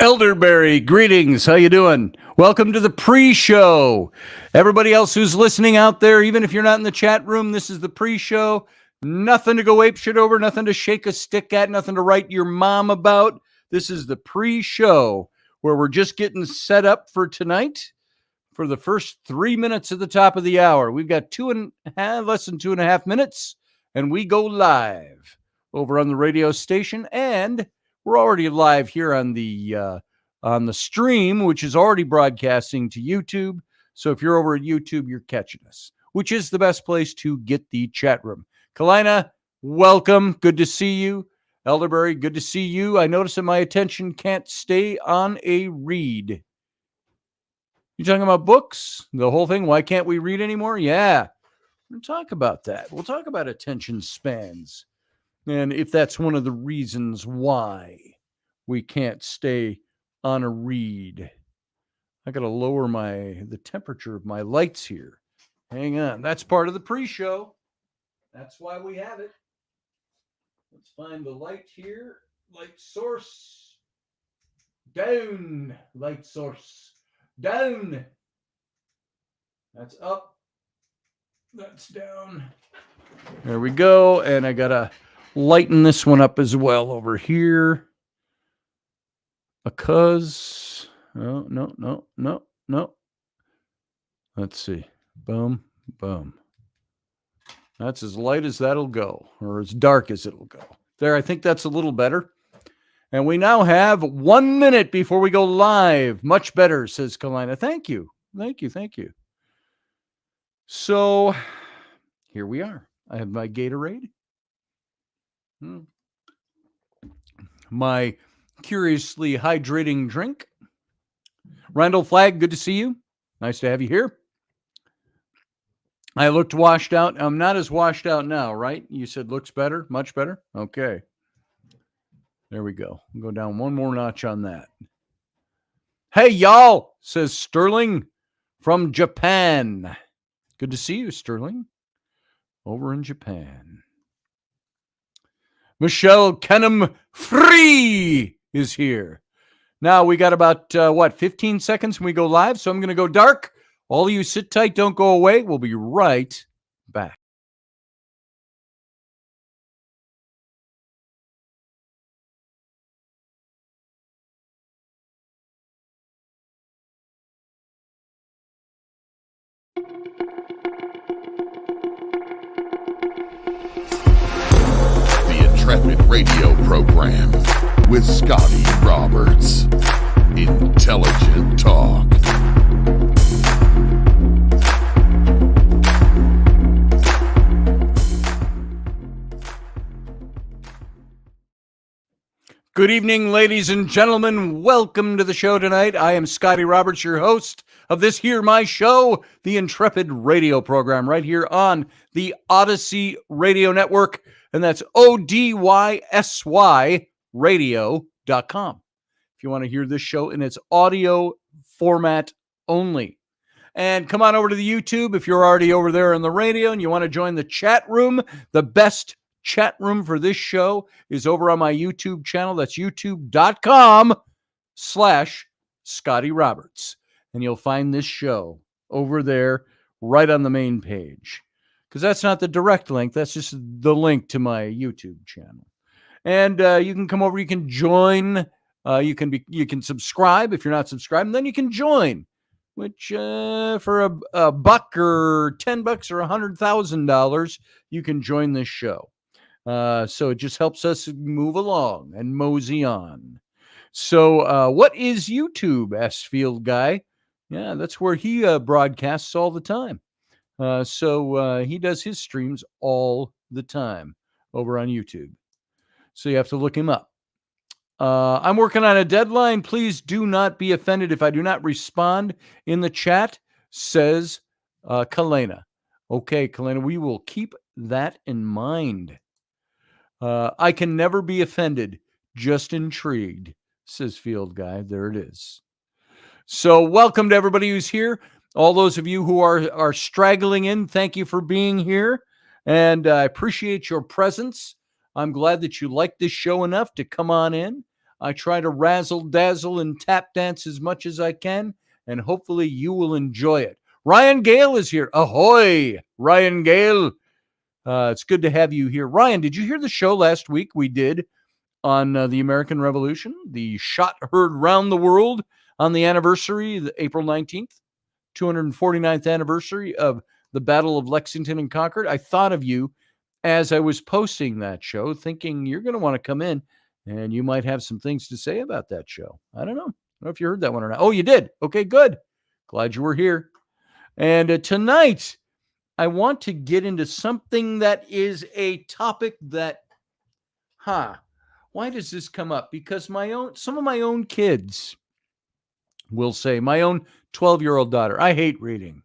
Elderberry, greetings. How you doing? Welcome to the pre-show. Everybody else who's listening out there, even if you're not in the chat room, this is the pre-show. Nothing to go apeshit over, nothing to shake a stick at, nothing to write your mom about. This is the pre-show where we're just getting set up for tonight for the first 3 minutes at the top of the hour. We've got less than 2.5 minutes, and we go live over on the radio station, and we're already live here on the stream, which is already broadcasting to YouTube. So if you're over at YouTube, you're catching us, which is the best place to get the chat room. Kalina, welcome. Good to see you. Elderberry, good to see you. I notice that my attention can't stay on a read. You talking about books? The whole thing? Why can't we read anymore? Yeah, we'll talk about that. We'll talk about attention spans. And if that's one of the reasons why we can't stay on a read. I got to lower the temperature of my lights here. Hang on. That's part of the pre-show. That's why we have it. Let's find the light here. Light source. Down. Light source. Down. That's up. That's down. There we go. And I got to lighten this one up as well over here. Because, no. Let's see. Boom, boom. That's as light as that'll go, or as dark as it'll go. There, I think that's a little better. And we now have 1 minute before we go live. Much better, says Kalina. Thank you. So, here we are. I have my Gatorade. My curiously hydrating drink. Randall Flagg, good to see you. Nice to have you here. I looked washed out. I'm not as washed out now, right? You said looks better, much better. Okay. There we go. We'll go down one more notch on that. Hey, y'all, says Sterling from Japan. Good to see you, Sterling. Over in Japan. Michelle Kenham Free is here. Now we got about, 15 seconds when we go live. So I'm going to go dark. All of you sit tight. Don't go away. We'll be right back. Intrepid radio program with Scotty Roberts. Intelligent talk. Good evening, ladies and gentlemen. Welcome to the show tonight. I am Scotty Roberts, your host of this here, my show, the Intrepid radio program, right here on the Odyssey Radio Network. And that's ODYSY radio.com. If you want to hear this show in its audio format only. And come on over to the YouTube if you're already over there on the radio and you want to join the chat room. The best chat room for this show is over on my YouTube channel. That's youtube.com/Scotty Roberts. And you'll find this show over there right on the main page. Because that's not the direct link. That's just the link to my YouTube channel. And you can come over. You can join. You can subscribe if you're not subscribed. And then you can join, which for a buck or $10 or $100,000, you can join this show. So it just helps us move along and mosey on. So what is YouTube, S-Field Guy? Yeah, that's where he broadcasts all the time. So he does his streams all the time over on YouTube. So you have to look him up. I'm working on a deadline. Please do not be offended if I do not respond in the chat, says Kalina. Okay, Kalina, we will keep that in mind. I can never be offended, just intrigued, says Field Guy. There it is. So welcome to everybody who's here. All those of you who are straggling in, thank you for being here. And I appreciate your presence. I'm glad that you like this show enough to come on in. I try to razzle dazzle and tap dance as much as I can, and hopefully you will enjoy it. Ryan Gale is here. Ahoy, Ryan Gale. It's good to have you here. Ryan, did you hear the show last week we did on the American Revolution? The shot heard round the world on the anniversary, the April 19th, 249th anniversary of the Battle of Lexington and Concord. I thought of you as I was posting that show, thinking you're going to want to come in and you might have some things to say about that show. I don't know if you heard that one or not. Oh, you did. Okay, good. Glad you were here. And tonight, I want to get into something that is a topic that, why does this come up? Because some of my own kids will say, my own 12-year-old daughter, I hate reading.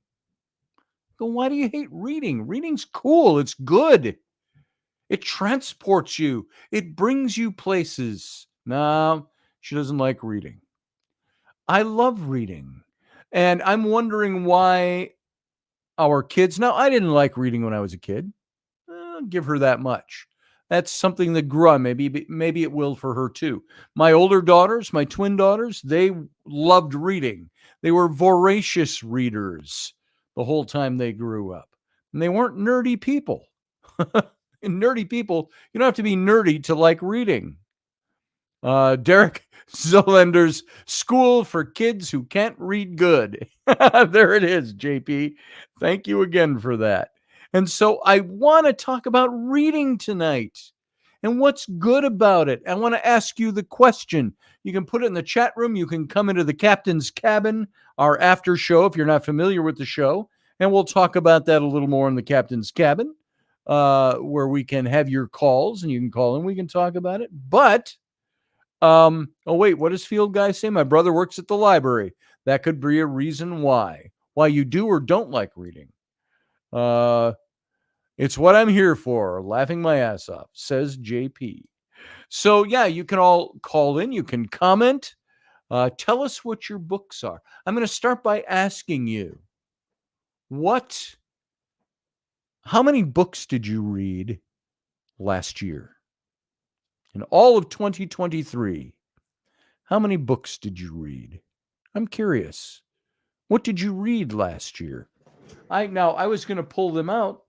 I go, why do you hate reading? Reading's cool. It's good. It transports you. It brings you places. No, she doesn't like reading. I love reading. And I'm wondering why our kids. Now, I didn't like reading when I was a kid. I'll give her that much. That's something that grew on. Maybe it will for her too. My older daughters, my twin daughters, they loved reading. They were voracious readers the whole time they grew up. And they weren't nerdy people. And nerdy people, you don't have to be nerdy to like reading. Derek Zolander's School for Kids Who Can't Read Good. There it is, JP. Thank you again for that. And so I want to talk about reading tonight and what's good about it. I want to ask you the question. You can put it in the chat room. You can come into the Captain's Cabin, our after show, if you're not familiar with the show. And we'll talk about that a little more in the Captain's Cabin, where we can have your calls and you can call in. We can talk about it. But what does Field Guy say? My brother works at the library. That could be a reason why you do or don't like reading. It's what I'm here for. Laughing my ass off, says JP. So yeah, you can all call in. You can comment. Tell us what your books are. I'm going to start by asking you, how many books did you read last year? In all of 2023, how many books did you read? I'm curious. What did you read last year? I was going to pull them out,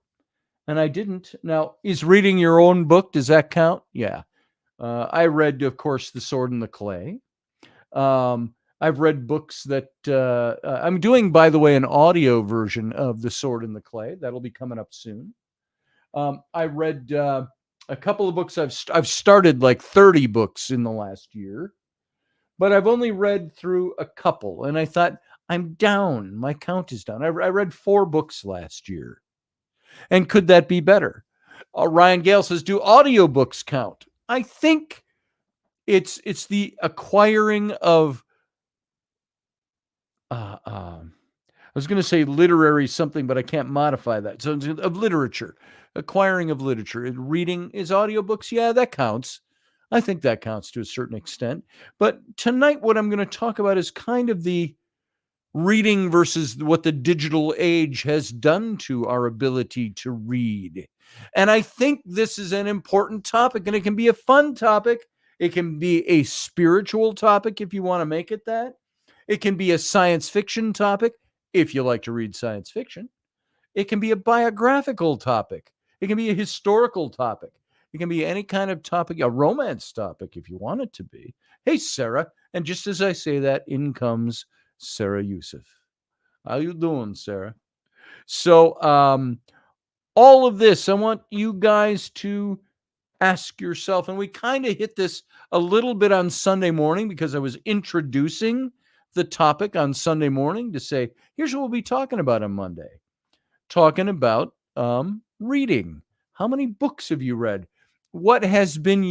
and I didn't. Now, is reading your own book, does that count? Yeah. I read, of course, The Sword and the Clay. I've read books that I'm doing, by the way, an audio version of The Sword and the Clay. That'll be coming up soon. I read a couple of books. I've started like 30 books in the last year, but I've only read through a couple. And I thought, I'm down. My count is down. I read 4 books last year. And could that be better? Ryan Gale says, do audiobooks count? I think it's the acquiring of, I was going to say literary something, but I can't modify that. So of literature, acquiring of literature. Reading is audiobooks. Yeah, that counts. I think that counts to a certain extent. But tonight, what I'm going to talk about is kind of the reading versus what the digital age has done to our ability to read. And I think this is an important topic, and it can be a fun topic. It can be a spiritual topic if you want to make it that. It can be a science fiction topic if you like to read science fiction. It can be a biographical topic. It can be a historical topic. It can be any kind of topic, a romance topic if you want it to be. Hey, Sarah. And just as I say that, in comes Sarah Youssef. How you doing, Sarah? So all of this, I want you guys to ask yourself, and we kind of hit this a little bit on Sunday morning because I was introducing the topic on Sunday morning to say, here's what we'll be talking about on Monday. Talking about reading. How many books have you read? What has been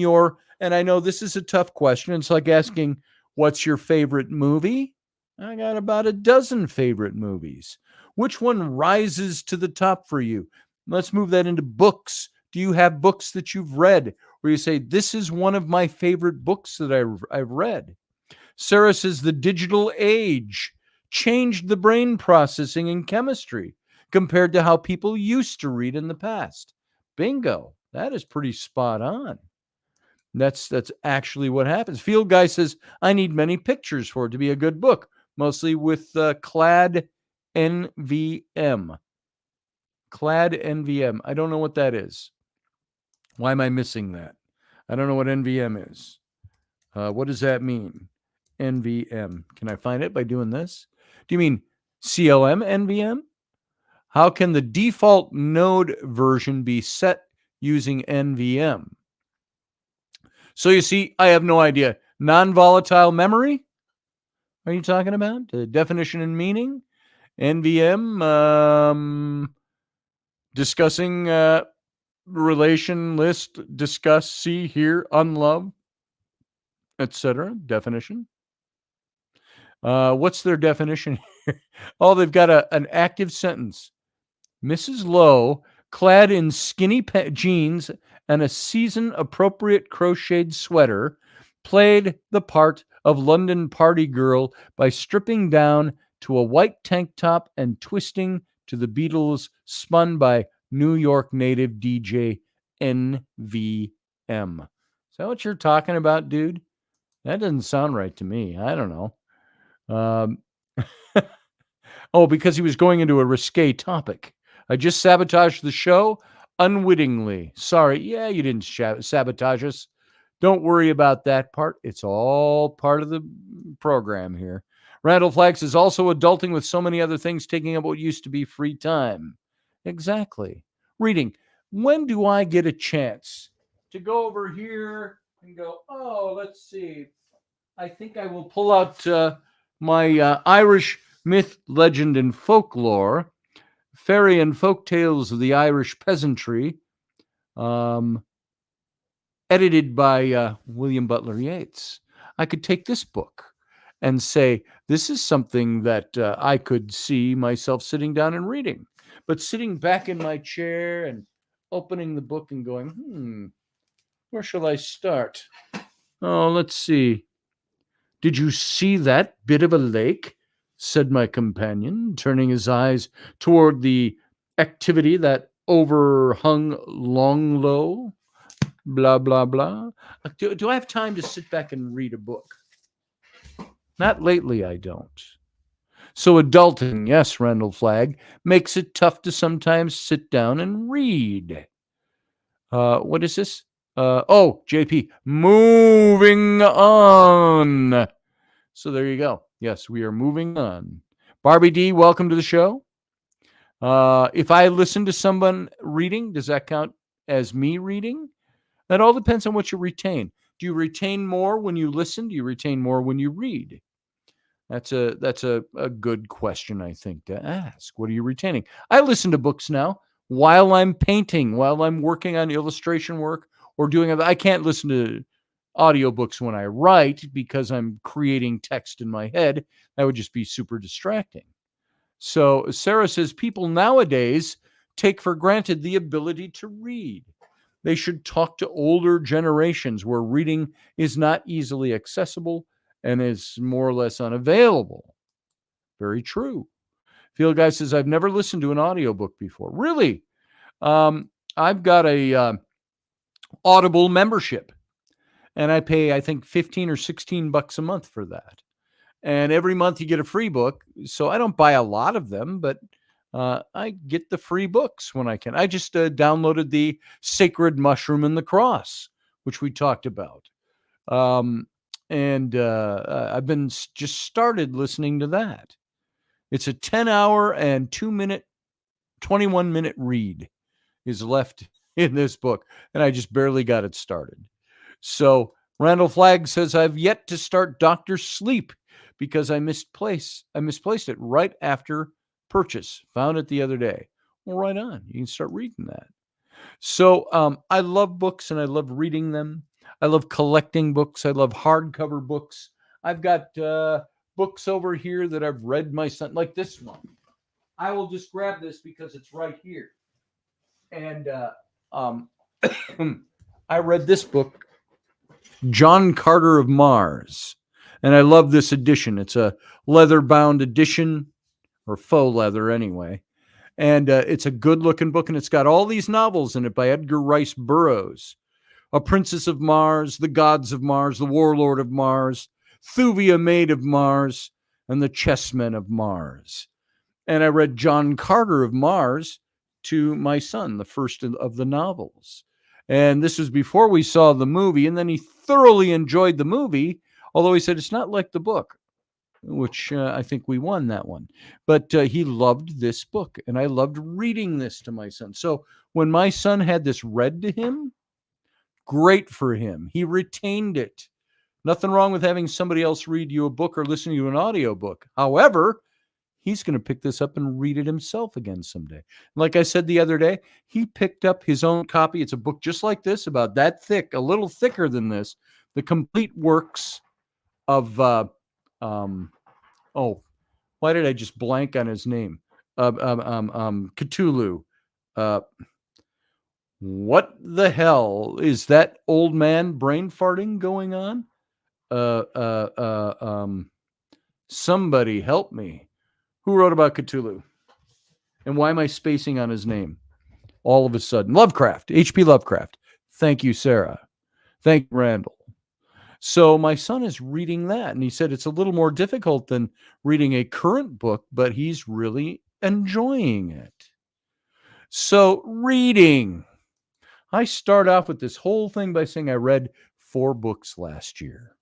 and I know this is a tough question. It's like asking, what's your favorite movie? I got about a dozen favorite movies. Which one rises to the top for you? Let's move that into books. Do you have books that you've read where you say, this is one of my favorite books that I've read? Sarah says the digital age changed the brain processing and chemistry compared to how people used to read in the past. Bingo. That is pretty spot on. That's actually what happens. Field Guy says, I need many pictures for it to be a good book, mostly with clad NVM. Clad NVM. I don't know what that is. Why am I missing that? I don't know what NVM is. What does that mean? NVM. Can I find it by doing this? Do you mean CLM NVM? How can the default node version be set using NVM? So you see, I have no idea. Non-volatile memory? Are you talking about? The definition and meaning? NVM, discussing relation, list, discuss, see, hear, unlove, etc. Definition. What's their definition here? Oh, they've got an active sentence. Mrs. Lowe, clad in skinny jeans and a season-appropriate crocheted sweater, played the part of London party girl by stripping down to a white tank top and twisting to the Beatles, spun by New York native DJ NVM. Is that what you're talking about, dude? That doesn't sound right to me. I don't know. Oh, because he was going into a risque topic. I just sabotaged the show unwittingly. Sorry. Yeah, you didn't sabotage us. Don't worry about that part. It's all part of the program here. Randall Flax is also adulting with so many other things, taking up what used to be free time. Exactly. Reading. When do I get a chance to go over here and go, oh, let's see. I think I will pull out my Irish myth, legend, and folklore, fairy and folk tales of the Irish peasantry, edited by William Butler Yeats. I could take this book and say, this is something that I could see myself sitting down and reading. But sitting back in my chair and opening the book and going, where shall I start? Oh, let's see. Did you see that bit of a lake? Said my companion, turning his eyes toward the activity that overhung Longlow. Blah, blah, blah. Do I have time to sit back and read a book? Not lately, I don't. So adulting, yes, Randall Flagg, makes it tough to sometimes sit down and read. What is this? JP, moving on. So there you go. Yes, we are moving on. Barbie D, welcome to the show. If I listen to someone reading, does that count as me reading? That all depends on what you retain. Do you retain more when you listen? Do you retain more when you read? That's a good question, I think, to ask. What are you retaining? I listen to books now while I'm painting, while I'm working on illustration work or doing it. I can't listen to audiobooks when I write because I'm creating text in my head. That would just be super distracting. So Sarah says people nowadays take for granted the ability to read. They should talk to older generations where reading is not easily accessible and is more or less unavailable. Very true. Field Guy says, I've never listened to an audiobook before. Really? I've got a Audible membership. And I pay, I think, $15 or $16 a month for that. And every month you get a free book. So I don't buy a lot of them, but I get the free books when I can. I just downloaded the Sacred Mushroom and the Cross, which we talked about. And I've been just started listening to that. It's a 10-hour and 21-minute read is left in this book. And I just barely got it started. So Randall Flagg says, I've yet to start Dr. Sleep because I misplaced it right after purchase. Found it the other day. Well, right on. You can start reading that. So I love books and I love reading them. I love collecting books. I love hardcover books. I've got books over here that I've read my son, like this one. I will just grab this because it's right here. And I read this book, John Carter of Mars. And I love this edition. It's a leather-bound edition, or faux leather anyway. And it's a good-looking book, and it's got all these novels in it by Edgar Rice Burroughs, A Princess of Mars, The Gods of Mars, The Warlord of Mars, Thuvia, Maid of Mars, and The Chessmen of Mars. And I read John Carter of Mars to my son, the first of the novels. And this was before we saw the movie. And then he thoroughly enjoyed the movie, although he said it's not like the book, which I think we won that one. But he loved this book, and I loved reading this to my son. So when my son had this read to him, great for him. He retained it. Nothing wrong with having somebody else read you a book or listen to an audiobook. However, he's going to pick this up and read it himself again someday. Like I said the other day, he picked up his own copy. It's a book just like this, about that thick, a little thicker than this. The complete works of, why did I just blank on his name? Cthulhu. What the hell is that old man brain farting going on? Somebody help me. Who wrote about Cthulhu? And why am I spacing on his name all of a sudden? Lovecraft, H.P. Lovecraft. Thank you, Sarah. Thank you, Randall. So my son is reading that, and he said it's a little more difficult than reading a current book, but he's really enjoying it. So reading. I start off with this whole thing by saying I read 4 books last year.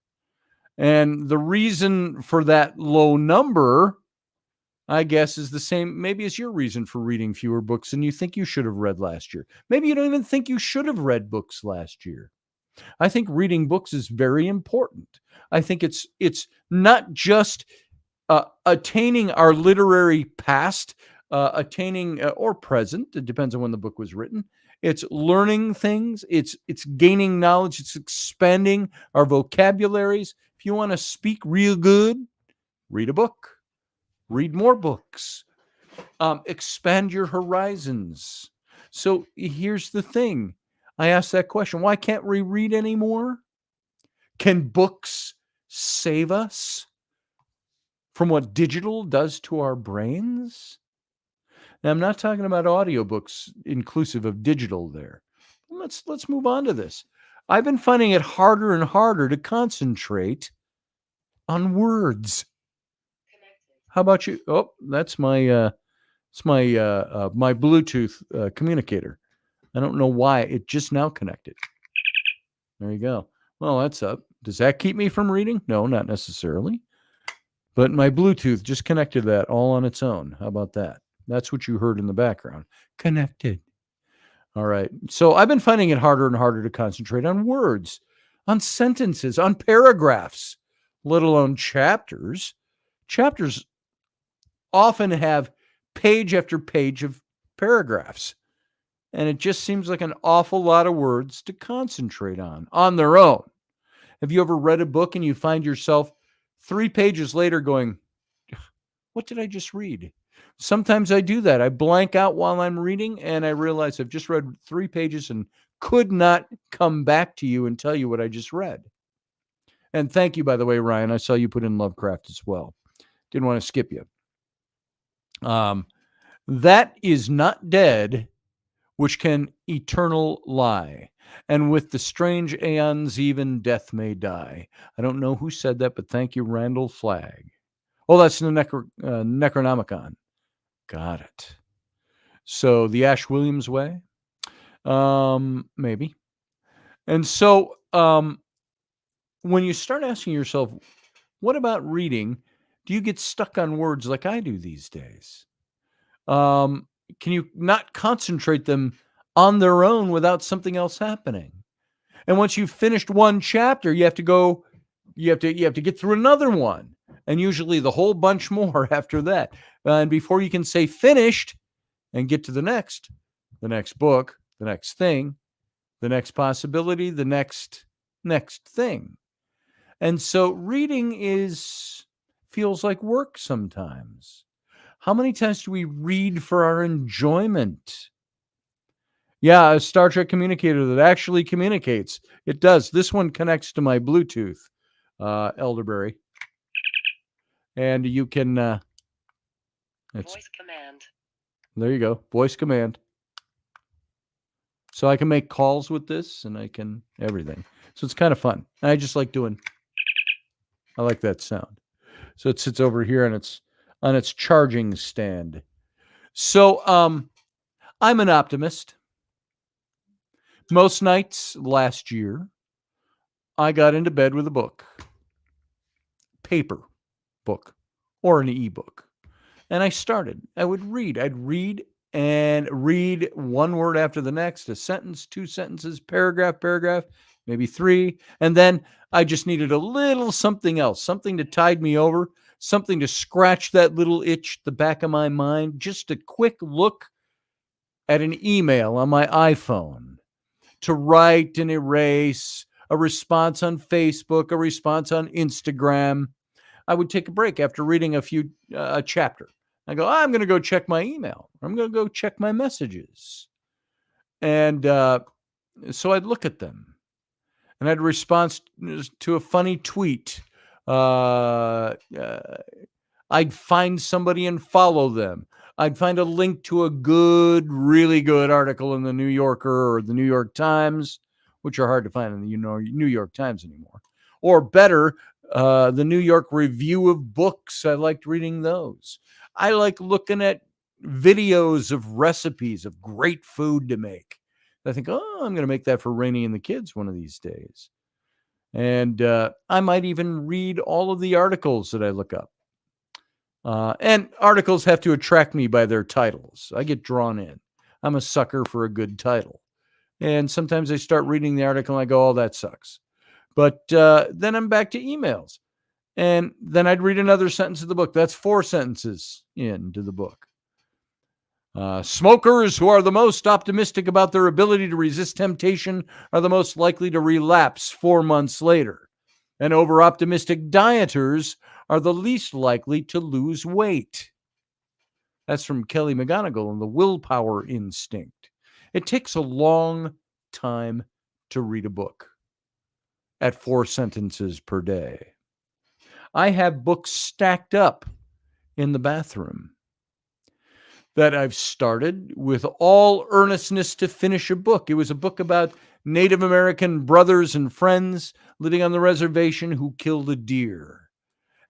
And the reason for that low number, I guess, is the same maybe as your reason for reading fewer books than you think you should have read last year. Maybe you don't even think you should have read books last year. I think reading books is very important. I think it's not just attaining our literary past, attaining or present. It depends on when the book was written. It's learning things. It's gaining knowledge. It's expanding our vocabularies. If you want to speak real good, read a book. Read more books. Expand your horizons. So here's the thing. I asked that question. Why can't we read anymore? Can books save us from what digital does to our brains? Now, I'm not talking about audiobooks inclusive of digital there. Let's move on to this. I've been finding it harder and harder to concentrate on words. How about you? Oh, that's my my Bluetooth communicator. I don't know why it just now connected. There you go. Well, that's up. Does that keep me from reading? No, not necessarily. But my Bluetooth just connected that all on its own. How about that? That's what you heard in the background. Connected. All right. So I've been finding it harder and harder to concentrate on words, on sentences, on paragraphs, let alone chapters. Chapters often have page after page of paragraphs. And it just seems like an awful lot of words to concentrate on their own. Have you ever read a book and you find yourself 3 pages later going, what did I just read? Sometimes I do that. I blank out while I'm reading and I realize I've just read 3 pages and could not come back to you and tell you what I just read. And thank you, by the way, Ryan. I saw you put in Lovecraft as well. Didn't want to skip you. That is not dead, which can eternal lie. And with the strange aeons, even death may die. I don't know who said that, but thank you, Randall Flagg. Oh, that's the Necronomicon. Got it. So the Ash Williams way? Maybe. And so when you start asking yourself, what about reading? Do you get stuck on words like I do these days? Can you not concentrate them on their own without something else happening? And once you've finished one chapter, you have to get through another one, and usually the whole bunch more after that. And before you can say finished and get to the next book, the next thing, the next possibility, the next thing. And so reading feels like work sometimes. How many times do we read for our enjoyment? Yeah, a Star Trek communicator that actually communicates. It does. This one connects to my Bluetooth, elderberry. And you can... voice command. There you go. Voice command. So I can make calls with this and I can everything. So it's kind of fun. And I just like I like that sound. So it sits over here and it's on its charging stand. So I'm an optimist. Most nights last year, I got into bed with a book, paper book, or an ebook. And I started. I would read. I'd read and read one word after the next, a sentence, two sentences, paragraph, maybe three. And then I just needed a little something else, something to tide me over, something to scratch that little itch at the back of my mind, just a quick look at an email on my iPhone, to write and erase a response on Facebook, a response on Instagram. I would take a break after reading a chapter. I go, I'm going to go check my email. I'm going to go check my messages. And so I'd look at them and I'd respond to a funny tweet. I'd find somebody and follow them. I'd find a link to a really good article in the New Yorker or the New York Times, which are hard to find in the New York Times anymore. Or better, the New York Review of Books. I liked reading those. I like looking at videos of recipes of great food to make. I think, oh, I'm going to make that for Rainey and the kids one of these days. And I might even read all of the articles that I look up. And articles have to attract me by their titles. I get drawn in. I'm a sucker for a good title. And sometimes I start reading the article and I go, oh, that sucks. But then I'm back to emails. And then I'd read another sentence of the book. That's 4 sentences into the book. Smokers who are the most optimistic about their ability to resist temptation are the most likely to relapse 4 months later. And over-optimistic dieters are the least likely to lose weight. That's from Kelly McGonigal and the Willpower Instinct. It takes a long time to read a book at 4 sentences per day. I have books stacked up in the bathroom that I've started with all earnestness to finish a book. It was a book about Native American brothers and friends living on the reservation who killed a deer.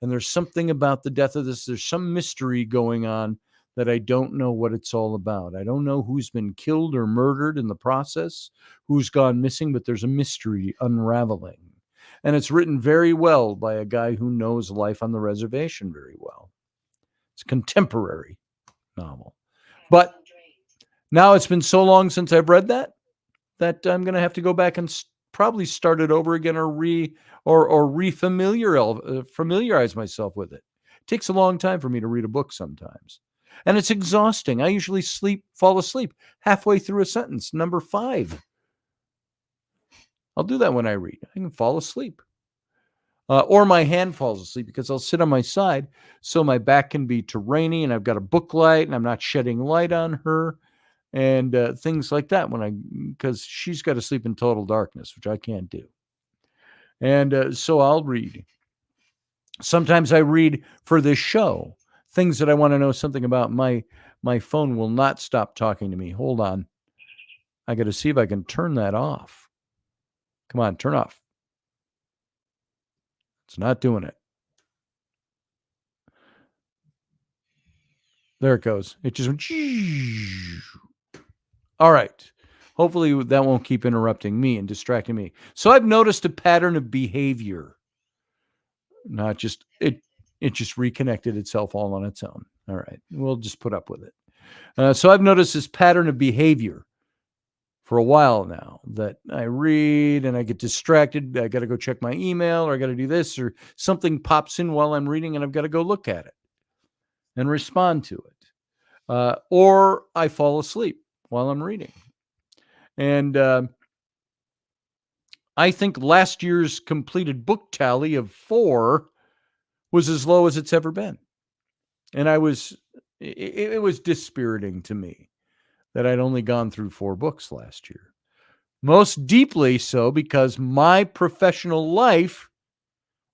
And there's something about the death of this. There's some mystery going on that I don't know what it's all about. I don't know who's been killed or murdered in the process, who's gone missing, but there's a mystery unraveling. And it's written very well by a guy who knows life on the reservation very well. It's a contemporary novel. But now it's been so long since I've read that I'm going to have to go back and probably start it over again or familiarize myself with it. It takes a long time for me to read a book sometimes. And it's exhausting. I usually fall asleep halfway through a sentence, number 5. I'll do that when I read. I can fall asleep. Or my hand falls asleep because I'll sit on my side so my back can be to Rainey and I've got a book light and I'm not shedding light on her and things like that because she's got to sleep in total darkness, which I can't do. And so I'll read. Sometimes I read for this show, things that I want to know something about. My phone will not stop talking to me. Hold on. I got to see if I can turn that off. Come on, turn off. It's not doing it. There it goes. It just went. All right. Hopefully that won't keep interrupting me and distracting me. So I've noticed a pattern of behavior. Not just it just reconnected itself all on its own. All right. We'll just put up with it. So I've noticed this pattern of behavior for a while now that I read and I get distracted. I got to go check my email or I got to do this or something pops in while I'm reading and I've got to go look at it and respond to it. Or I fall asleep while I'm reading. And I think last year's completed book tally of 4 was as low as it's ever been. And it was dispiriting to me that I'd only gone through 4 books last year. Most deeply so because my professional life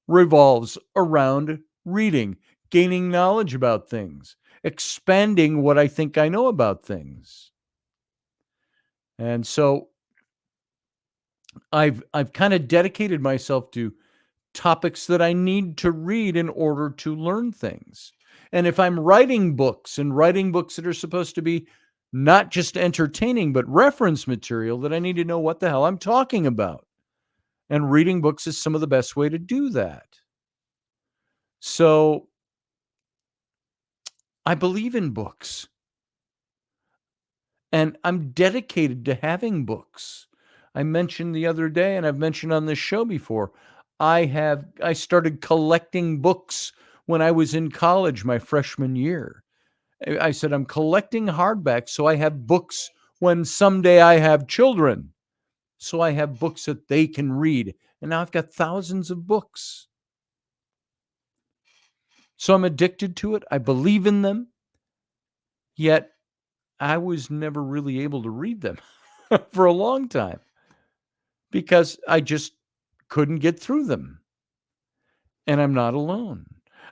revolves around reading, gaining knowledge about things, expanding what I think I know about things. And so I've kind of dedicated myself to topics that I need to read in order to learn things. And if I'm writing books that are supposed to be not just entertaining, but reference material, that I need to know what the hell I'm talking about. And reading books is some of the best way to do that. So I believe in books. And I'm dedicated to having books. I mentioned the other day, and I've mentioned on this show before, I started collecting books when I was in college my freshman year. I said, I'm collecting hardbacks so I have books when someday I have children. So I have books that they can read. And now I've got thousands of books. So I'm addicted to it. I believe in them. Yet I was never really able to read them for a long time because I just couldn't get through them. And I'm not alone.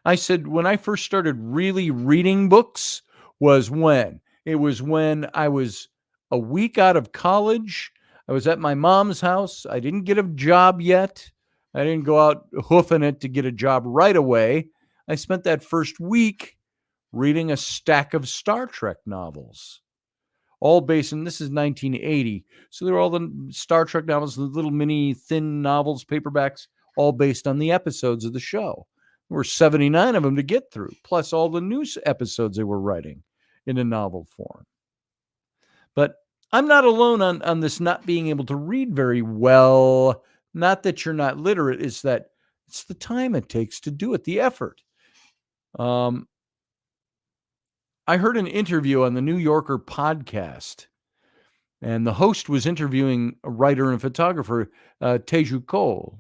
I said, when I first started really reading books was when? It was when I was a week out of college. I was at my mom's house. I didn't get a job yet. I didn't go out hoofing it to get a job right away. I spent that first week reading a stack of Star Trek novels, all based in, this is 1980. So they're all the Star Trek novels, the little mini thin novels, paperbacks, all based on the episodes of the show. There were 79 of them to get through, plus all the new episodes they were writing in a novel form. But I'm not alone on this not being able to read very well. Not that you're not literate, it's that it's the time it takes to do it, the effort. I heard an interview on the New Yorker podcast, and the host was interviewing a writer and photographer, Teju Cole.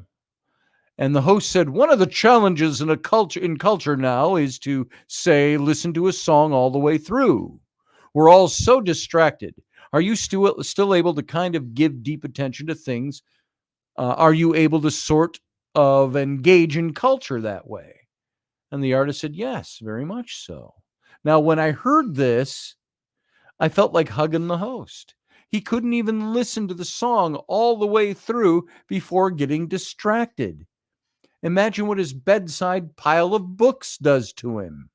And the host said, one of the challenges in culture now is to, say, listen to a song all the way through. We're all so distracted. Are you still able to kind of give deep attention to things? Are you able to sort of engage in culture that way? And the artist said, yes, very much so. Now, when I heard this, I felt like hugging the host. He couldn't even listen to the song all the way through before getting distracted. Imagine what his bedside pile of books does to him.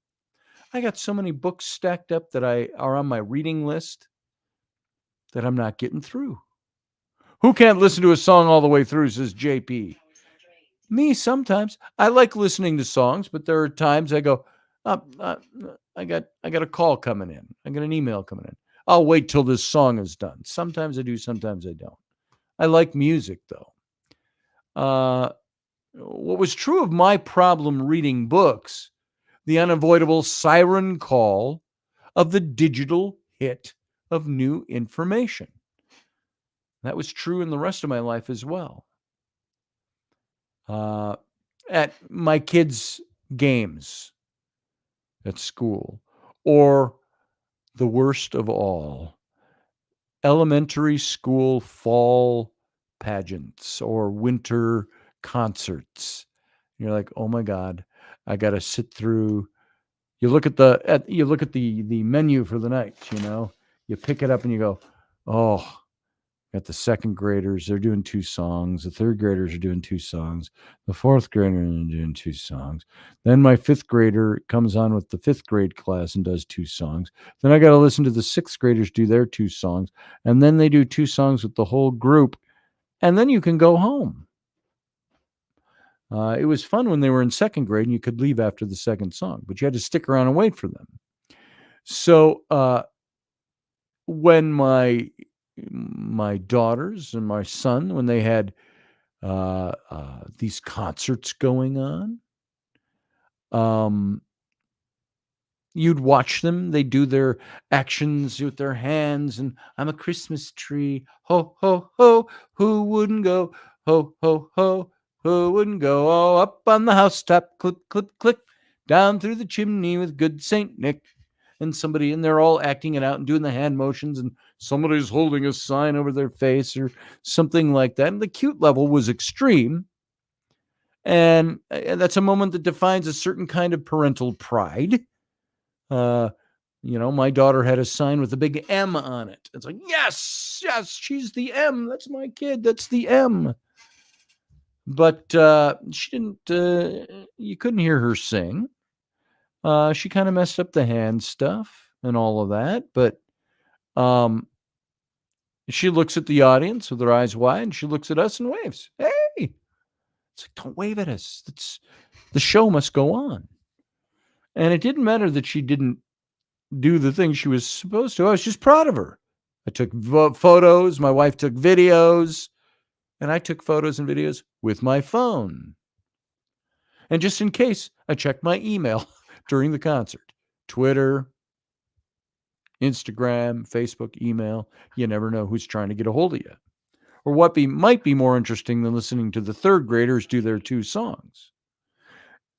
I got so many books stacked up that are on my reading list that I'm not getting through. Who can't listen to a song all the way through, says JP. Me, sometimes. I like listening to songs, but there are times I go, I got a call coming in. I got an email coming in. I'll wait till this song is done. Sometimes I do, sometimes I don't. I like music, though. What was true of my problem reading books, the unavoidable siren call of the digital hit of new information. That was true in the rest of my life as well. At my kids' games at school, or the worst of all, elementary school fall pageants or winter concerts. You're like, oh my God, I got to sit through. You look at the menu for the night. You pick it up and you go, oh, got the second graders. They're doing 2 songs. The third graders are doing 2 songs. The fourth grader is doing 2 songs. Then my 5th grader comes on with the 5th grade class and does 2 songs. Then I got to listen to the 6th graders do their 2 songs. And then they do 2 songs with the whole group. And then you can go home. It was fun when they were in 2nd grade and you could leave after the 2nd song, but you had to stick around and wait for them. So when my daughters and my son, when they had these concerts going on, you'd watch them. They do their actions with their hands, and I'm a Christmas tree. Ho, ho, ho, who wouldn't go? Ho, ho, ho, who wouldn't go? Oh, up on the housetop, clip, clip, clip, down through the chimney with good Saint Nick. And they're all acting it out and doing the hand motions, and somebody's holding a sign over their face or something like that. And the cute level was extreme. And that's a moment that defines a certain kind of parental pride. My daughter had a sign with a big M on it. It's like, yes, she's the M. That's my kid. That's the M. But she didn't, you couldn't hear her sing. She kind of messed up the hand stuff and all of that. But um, she looks at the audience with her eyes wide, and she looks at us and waves. Hey, it's like, don't wave at us. The show must go on. And it didn't matter that she didn't do the thing she was supposed to. I was just proud of her. I took photos. My wife took videos. And I took photos and videos with my phone. And just in case, I checked my email during the concert. Twitter, Instagram, Facebook, email. You never know who's trying to get a hold of you. Or what might be more interesting than listening to the third graders do their 2 songs.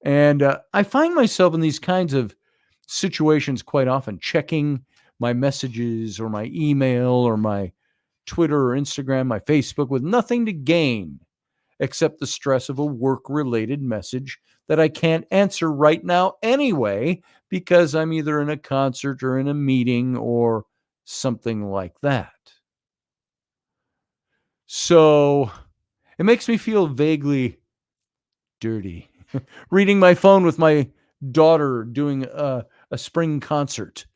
And I find myself in these kinds of situations quite often, checking my messages or my email or my Twitter or Instagram, my Facebook, with nothing to gain except the stress of a work-related message that I can't answer right now anyway, because I'm either in a concert or in a meeting or something like that. So it makes me feel vaguely dirty reading my phone with my daughter doing a spring concert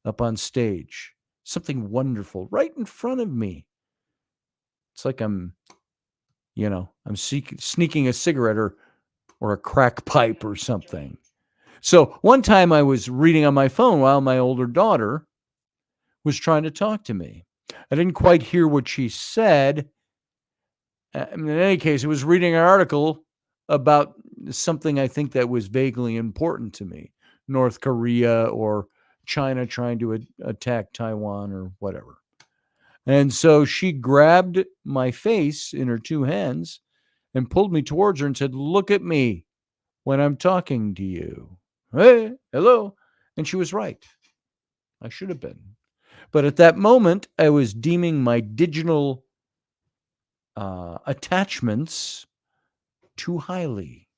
up on stage. Something wonderful right in front of me. It's like I'm sneaking a cigarette or a crack pipe or something. So one time I was reading on my phone while my older daughter was trying to talk to me. I didn't quite hear what she said. In any case, it was reading an article about something I think that was vaguely important to me. North Korea or China trying to attack Taiwan or whatever. And so she grabbed my face in her 2 hands and pulled me towards her and said, "Look at me when I'm talking to you. Hey, hello." And she was right. I should have been. But at that moment, I was deeming my digital attachments too highly.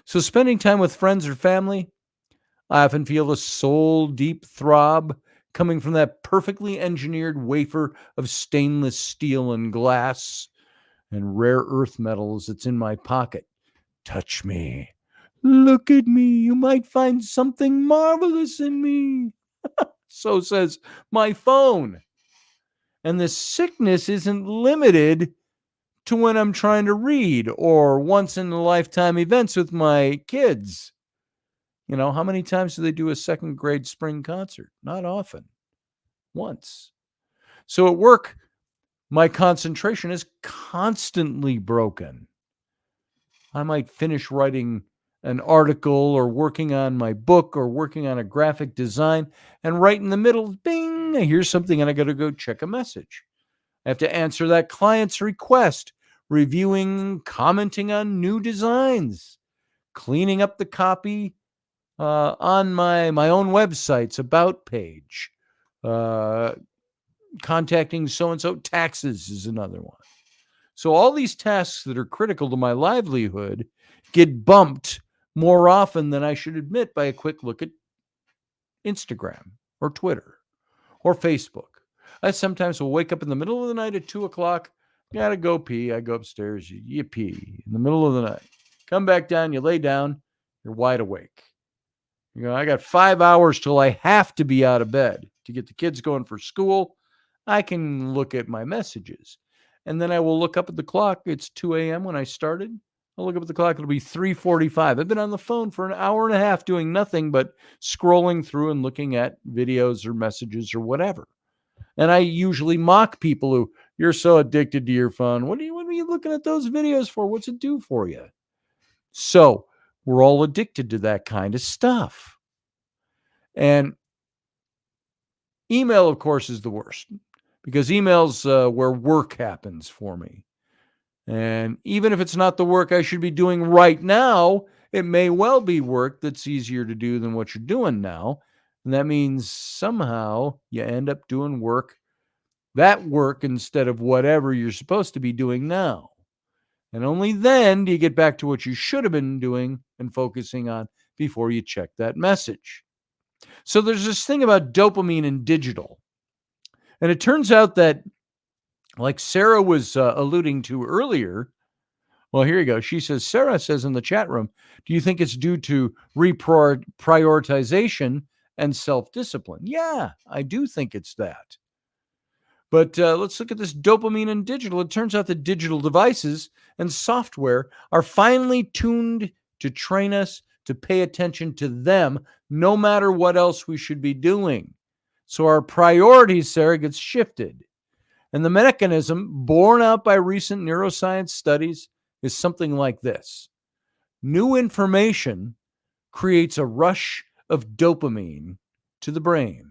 So spending time with friends or family, I often feel a soul-deep throb coming from that perfectly engineered wafer of stainless steel and glass and rare earth metals that's in my pocket. Touch me. Look at me. You might find something marvelous in me. So says my phone. And the sickness isn't limited to when I'm trying to read or once in a lifetime events with my kids. How many times do they do a 2nd grade spring concert? Not often. Once. So at work, my concentration is constantly broken. I might finish writing an article or working on my book or working on a graphic design, and right in the middle, bing, I hear something and I got to go check a message. I have to answer that client's request, reviewing, commenting on new designs, cleaning up the copy on my own website's about page, contacting so-and-so. Taxes is another one. So all these tasks that are critical to my livelihood get bumped more often than I should admit by a quick look at Instagram or Twitter or Facebook. I sometimes will wake up in the middle of the night at 2:00, gotta go pee. I go upstairs, you pee in the middle of the night. Come back down, you lay down, you're wide awake. I got 5 hours till I have to be out of bed to get the kids going for school. I can look at my messages. And then I will look up at the clock. It's 2 a.m. when I started. I'll look up at the clock. It'll be 3:45. I've been on the phone for an hour and a half doing nothing but scrolling through and looking at videos or messages or whatever. And I usually mock people who, "You're so addicted to your phone. What are you looking at those videos for? What's it do for you?" So we're all addicted to that kind of stuff. And email, of course, is the worst, because email's where work happens for me. And even if it's not the work I should be doing right now, it may well be work that's easier to do than what you're doing now. And that means somehow you end up doing that work instead of whatever you're supposed to be doing now. And only then do you get back to what you should have been doing and focusing on before you check that message. So there's this thing about dopamine and digital. And it turns out that, like Sarah was alluding to earlier, well, here you go. She says, Sarah says in the chat room, do you think it's due to reprioritization and self-discipline? Yeah, I do think it's that. But let's look at this dopamine and digital. It turns out that digital devices and software are finely tuned to train us to pay attention to them, no matter what else we should be doing. So our priorities, Sarah, gets shifted. And the mechanism borne out by recent neuroscience studies is something like this. New information creates a rush of dopamine to the brain,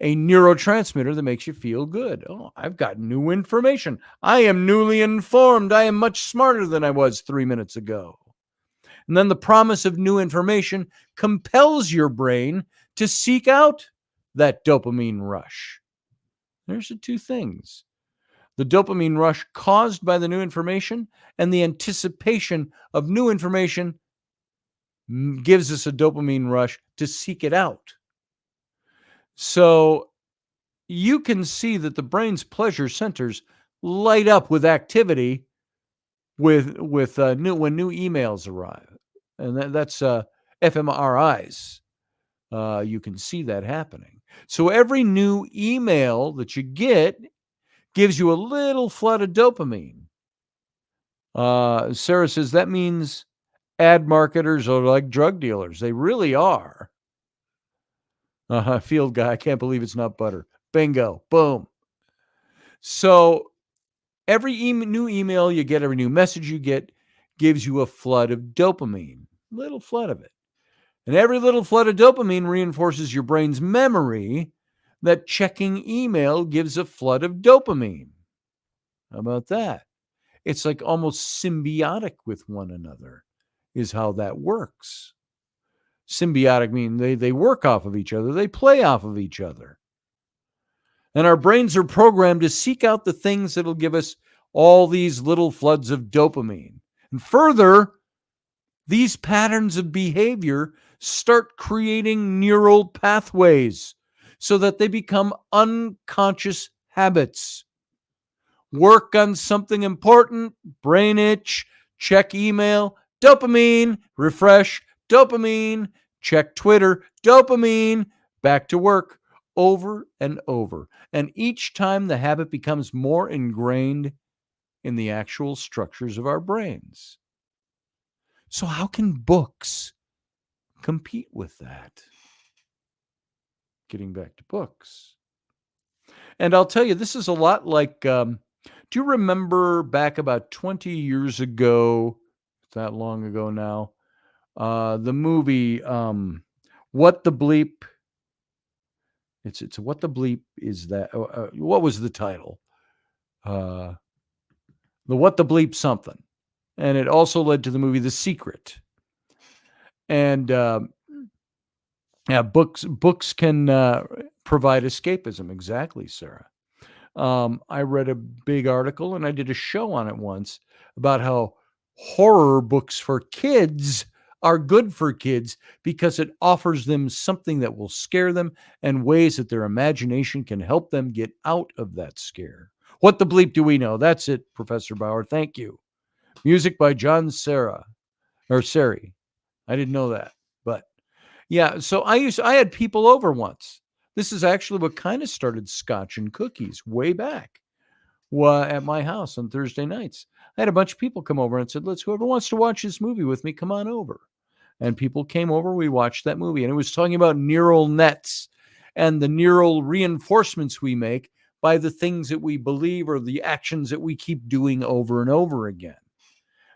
a neurotransmitter that makes you feel good. Oh, I've got new information. I am newly informed. I am much smarter than I was 3 minutes ago. And then the promise of new information compels your brain to seek out that dopamine rush. There's the two things. The dopamine rush caused by the new information and the anticipation of new information gives us a dopamine rush to seek it out. So you can see that the brain's pleasure centers light up with activity with when new emails arrive, and that's fMRIs. You can see that happening. So every new email that you get gives you a little flood of dopamine. Sarah says that means ad marketers are like drug dealers. They really are. Field guy, I can't believe it's not butter. Bingo. Boom. So every new email you get, every new message you get gives you a flood of dopamine, little flood of it. And every little flood of dopamine reinforces your brain's memory that checking email gives a flood of dopamine. How about that? It's like almost symbiotic with one another is how that works. Symbiotic means they work off of each other. They play off of each other. And our brains are programmed to seek out the things that'll give us all these little floods of dopamine. And further, these patterns of behavior start creating neural pathways so that they become unconscious habits. Work on something important, brain itch, check email, dopamine, refresh, dopamine, check Twitter, dopamine, back to work, over and over. And each time the habit becomes more ingrained in the actual structures of our brains. So how can books compete with that? Getting back to books. And I'll tell you, this is a lot like, do you remember back about 20 years ago, that long ago now, the movie, What the Bleep? It's What the Bleep is that? What was the title? The What the Bleep something. And it also led to the movie The Secret. And yeah, books can provide escapism. Exactly, Sarah. I read a big article and I did a show on it once about how horror books for kids are good for kids because it offers them something that will scare them and ways that their imagination can help them get out of that scare. What the bleep do we know? That's it, Professor Bauer. Thank you. Music by John Sari. I didn't know that, but yeah. So I had people over once. This is actually what kind of started Scotch and Cookies way back at my house on Thursday nights. I had a bunch of people come over and said, whoever wants to watch this movie with me, come on over. And people came over, we watched that movie. And it was talking about neural nets and the neural reinforcements we make by the things that we believe or the actions that we keep doing over and over again.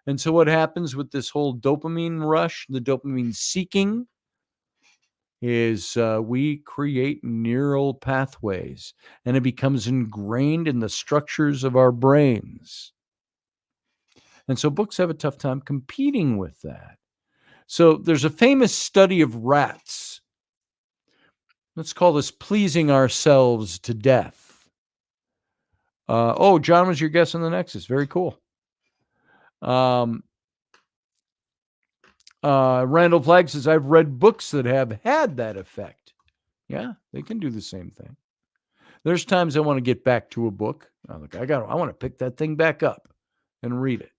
And so what happens with this whole dopamine rush, the dopamine seeking, is we create neural pathways and it becomes ingrained in the structures of our brains. And so books have a tough time competing with that. So there's a famous study of rats. Let's call this pleasing ourselves to death. John was your guest on the Nexus. Very cool. Randall Flagg says, I've read books that have had that effect. Yeah, they can do the same thing. There's times I want to get back to a book. I want to pick that thing back up and read it.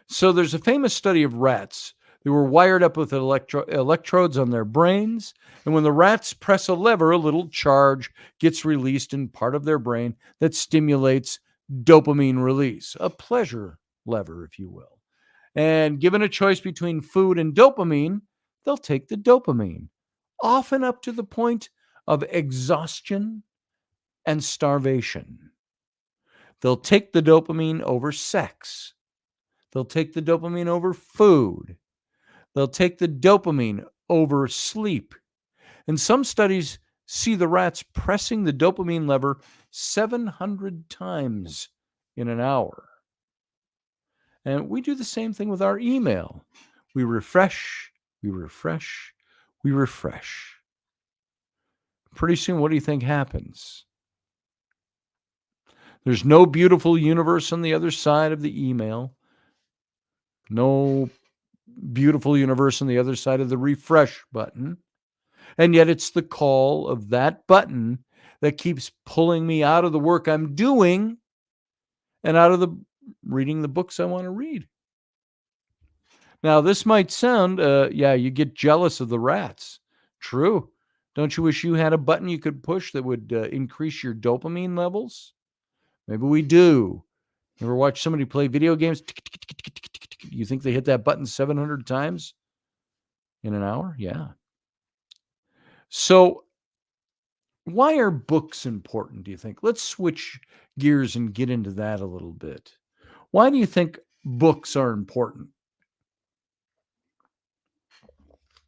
So there's a famous study of rats. They were wired up with electrodes on their brains. And when the rats press a lever, a little charge gets released in part of their brain that stimulates dopamine release, a pleasure lever, if you will. And given a choice between food and dopamine, they'll take the dopamine, often up to the point of exhaustion and starvation. They'll take the dopamine over sex. They'll take the dopamine over food. They'll take the dopamine over sleep. And some studies see the rats pressing the dopamine lever 700 times in an hour. And we do the same thing with our email. We refresh, we refresh, we refresh. Pretty soon, what do you think happens? There's no beautiful universe on the other side of the email. No beautiful universe on the other side of the refresh button. And yet it's the call of that button that keeps pulling me out of the work I'm doing and out of the reading the books I want to read. Now, this might sound, you get jealous of the rats. True. Don't you wish you had a button you could push that would increase your dopamine levels? Maybe we do. Ever watch somebody play video games? You think they hit that button 700 times in an hour? Yeah. So why are books important, do you think? Let's switch gears and get into that a little bit. Why do you think books are important?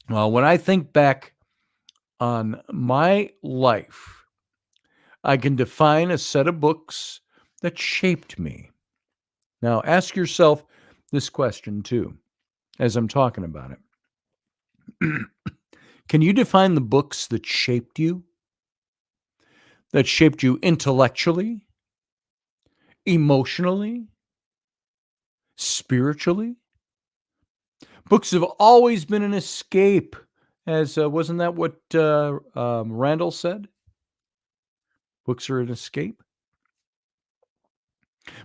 Well, when I think back on my life, I can define a set of books that shaped me. Now, ask yourself this question too, as I'm talking about it. Can you define the books that shaped you? That shaped you intellectually, emotionally, spiritually? Books have always been an escape, as wasn't that what Randall said? Books are an escape.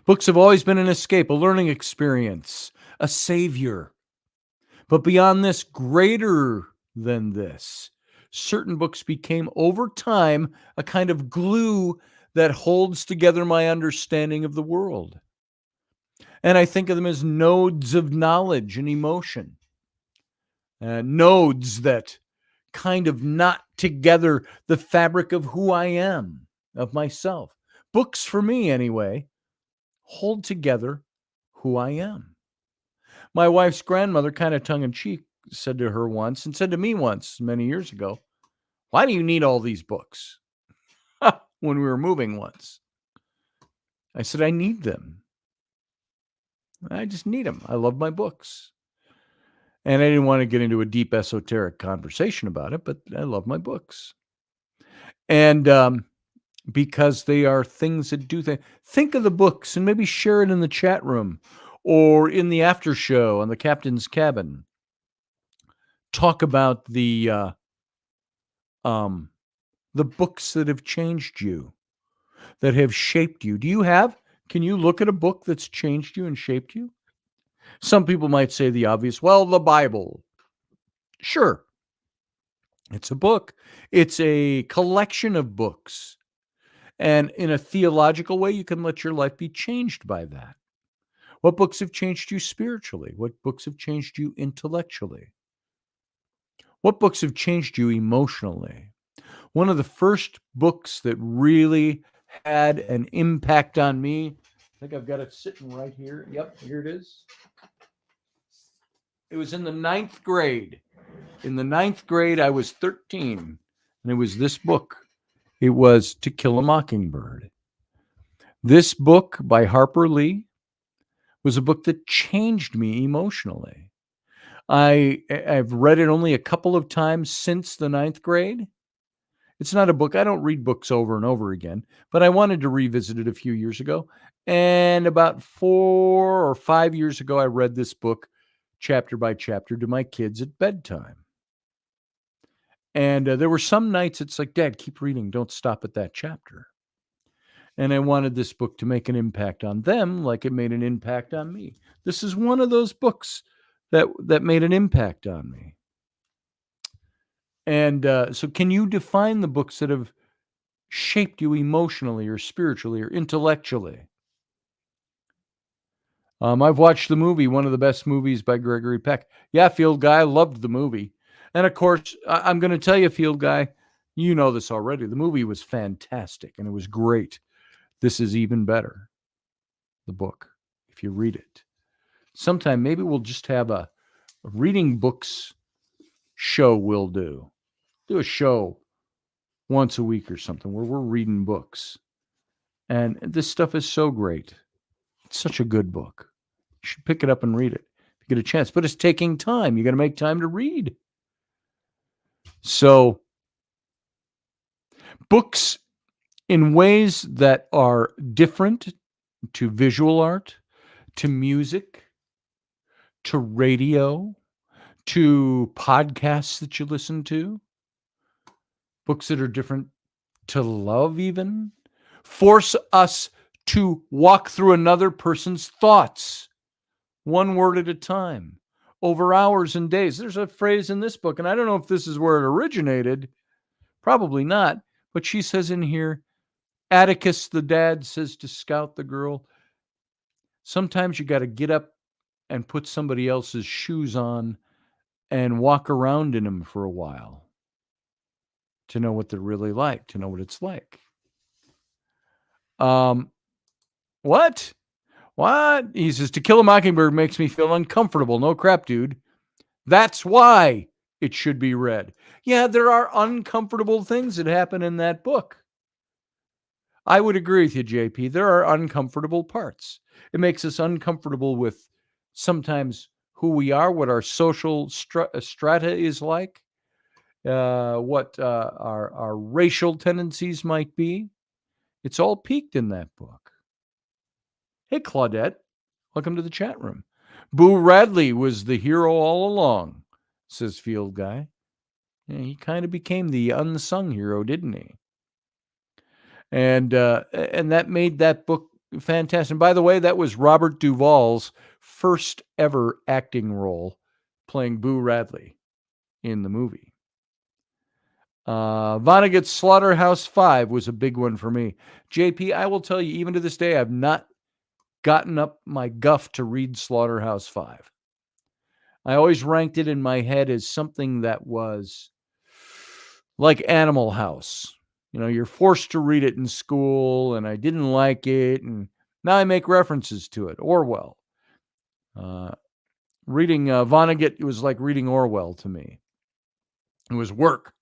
Books have always been an escape, a learning experience, a savior. But beyond this, greater than this, certain books became over time a kind of glue that holds together my understanding of the world. And I think of them as nodes of knowledge and emotion. Nodes that kind of knot together the fabric of who I am, of myself. Books, for me anyway, hold together who I am. My wife's grandmother, kind of tongue-in-cheek, said to her once, and said to me once many years ago, "Why do you need all these books?" When we were moving once. I said, I need them. I just need them. I love my books. And I didn't want to get into a deep esoteric conversation about it, but I love my books. And because they are things that do things. Think of the books and maybe share it in the chat room or in the after show on the captain's cabin. Talk about the books that have changed you, that have shaped you. Can you look at a book that's changed you and shaped you? Some people might say the obvious, well, the Bible. Sure. It's a book. It's a collection of books. And in a theological way, you can let your life be changed by that. What books have changed you spiritually? What books have changed you intellectually? What books have changed you emotionally? One of the first books that really had an impact on me, I think I've got it sitting right here. Yep, here it is. It was in the 9th grade. In the 9th grade, I was 13, and it was this book. It was To Kill a Mockingbird. This book by Harper Lee was a book that changed me emotionally. I've read it only a couple of times since the 9th grade. It's not a book. I don't read books over and over again, but I wanted to revisit it a few years ago. And about 4 or 5 years ago, I read this book chapter by chapter to my kids at bedtime. And there were some nights it's like, Dad, keep reading. Don't stop at that chapter. And I wanted this book to make an impact on them like it made an impact on me. This is one of those books that made an impact on me. And so can you define the books that have shaped you emotionally or spiritually or intellectually? I've watched the movie, one of the best movies by Gregory Peck. Yeah, Field Guy, I loved the movie. And of course, I'm going to tell you, Field Guy, you know this already. The movie was fantastic and it was great. This is even better, the book, if you read it. Sometime maybe we'll just have a reading books show we'll do. Do a show once a week or something where we're reading books. And this stuff is so great. It's such a good book. You should pick it up and read it if you get a chance. But it's taking time. You got to make time to read. So, books in ways that are different to visual art, to music, to radio, to podcasts that you listen to, books that are different to love, even force us to walk through another person's thoughts, one word at a time, over hours and days. There's a phrase in this book, and I don't know if this is where it originated, probably not, but she says in here, Atticus, the dad, says to Scout, the girl, sometimes you got to get up and put somebody else's shoes on and walk around in them for a while to know what they're really like, to know what it's like. What? He says, To Kill a Mockingbird makes me feel uncomfortable. No crap, dude. That's why it should be read. Yeah, there are uncomfortable things that happen in that book. I would agree with you, JP. There are uncomfortable parts. It makes us uncomfortable with sometimes who we are, what our social strata is like, what our racial tendencies might be. It's all peaked in that book. Hey, Claudette, welcome to the chat room. Boo Radley was the hero all along, says Field Guy. Yeah, he kind of became the unsung hero, didn't he? And that made that book fantastic. And by the way, that was Robert Duvall's first ever acting role, playing Boo Radley in the movie. Vonnegut's Slaughterhouse-Five was a big one for me. JP, I will tell you, even to this day, I've not gotten up my guff to read Slaughterhouse-Five. I always ranked it in my head as something that was like Animal House. You know, you're forced to read it in school, and I didn't like it, and now I make references to it. Orwell. Reading Vonnegut, it was like reading Orwell to me. It was work.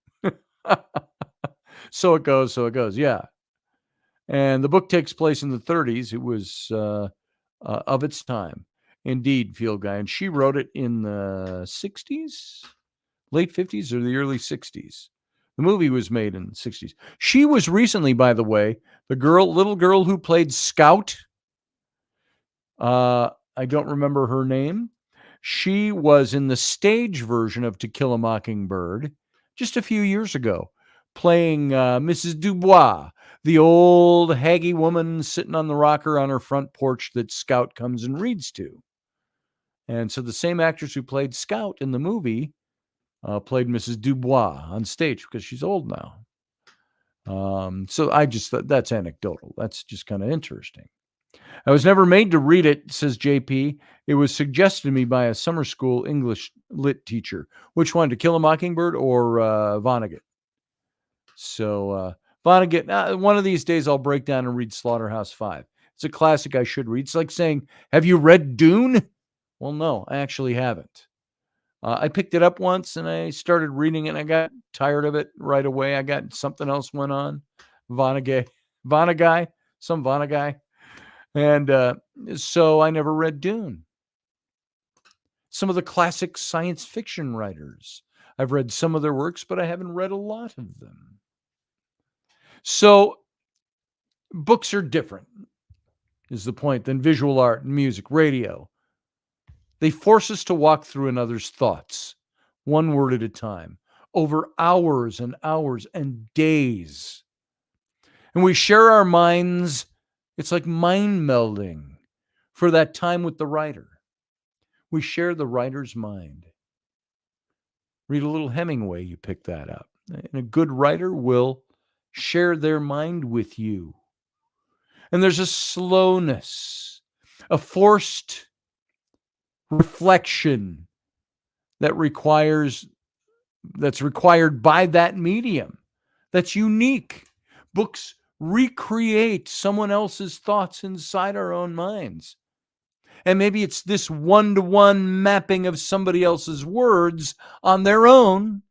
So it goes, yeah. And the book takes place in the 30s. It was of its time. Indeed, Field Guy. And she wrote it in the 60s, late 50s or the early 60s. The movie was made in the 60s. She was recently, by the way, the little girl who played Scout. I don't remember her name. She was in the stage version of To Kill a Mockingbird just a few years ago, playing Mrs. Dubois, the old haggy woman sitting on the rocker on her front porch that Scout comes and reads to. And so the same actress who played Scout in the movie played Mrs. Dubois on stage because she's old now. So I just thought that's anecdotal. That's just kind of interesting. I was never made to read it, says JP. It was suggested to me by a summer school English lit teacher. Which one, To Kill a Mockingbird or Vonnegut? So Vonnegut, one of these days I'll break down and read Slaughterhouse-Five. It's a classic I should read. It's like saying, have you read Dune? Well, no, I actually haven't. I picked it up once and I started reading it and I got tired of it right away. I got something else went on. Vonnegut. And so I never read Dune. Some of the classic science fiction writers. I've read some of their works, but I haven't read a lot of them. So books are different, is the point, than visual art, music, radio. They force us to walk through another's thoughts, one word at a time, over hours and hours and days. And we share our minds. It's like mind melding for that time with the writer. We share the writer's mind. Read a little Hemingway, you pick that up. And a good writer will share their mind with you. And there's a slowness, a forced reflection that's required by that medium. That's unique. Books recreate someone else's thoughts inside our own minds. And maybe it's this one-to-one mapping of somebody else's words on their own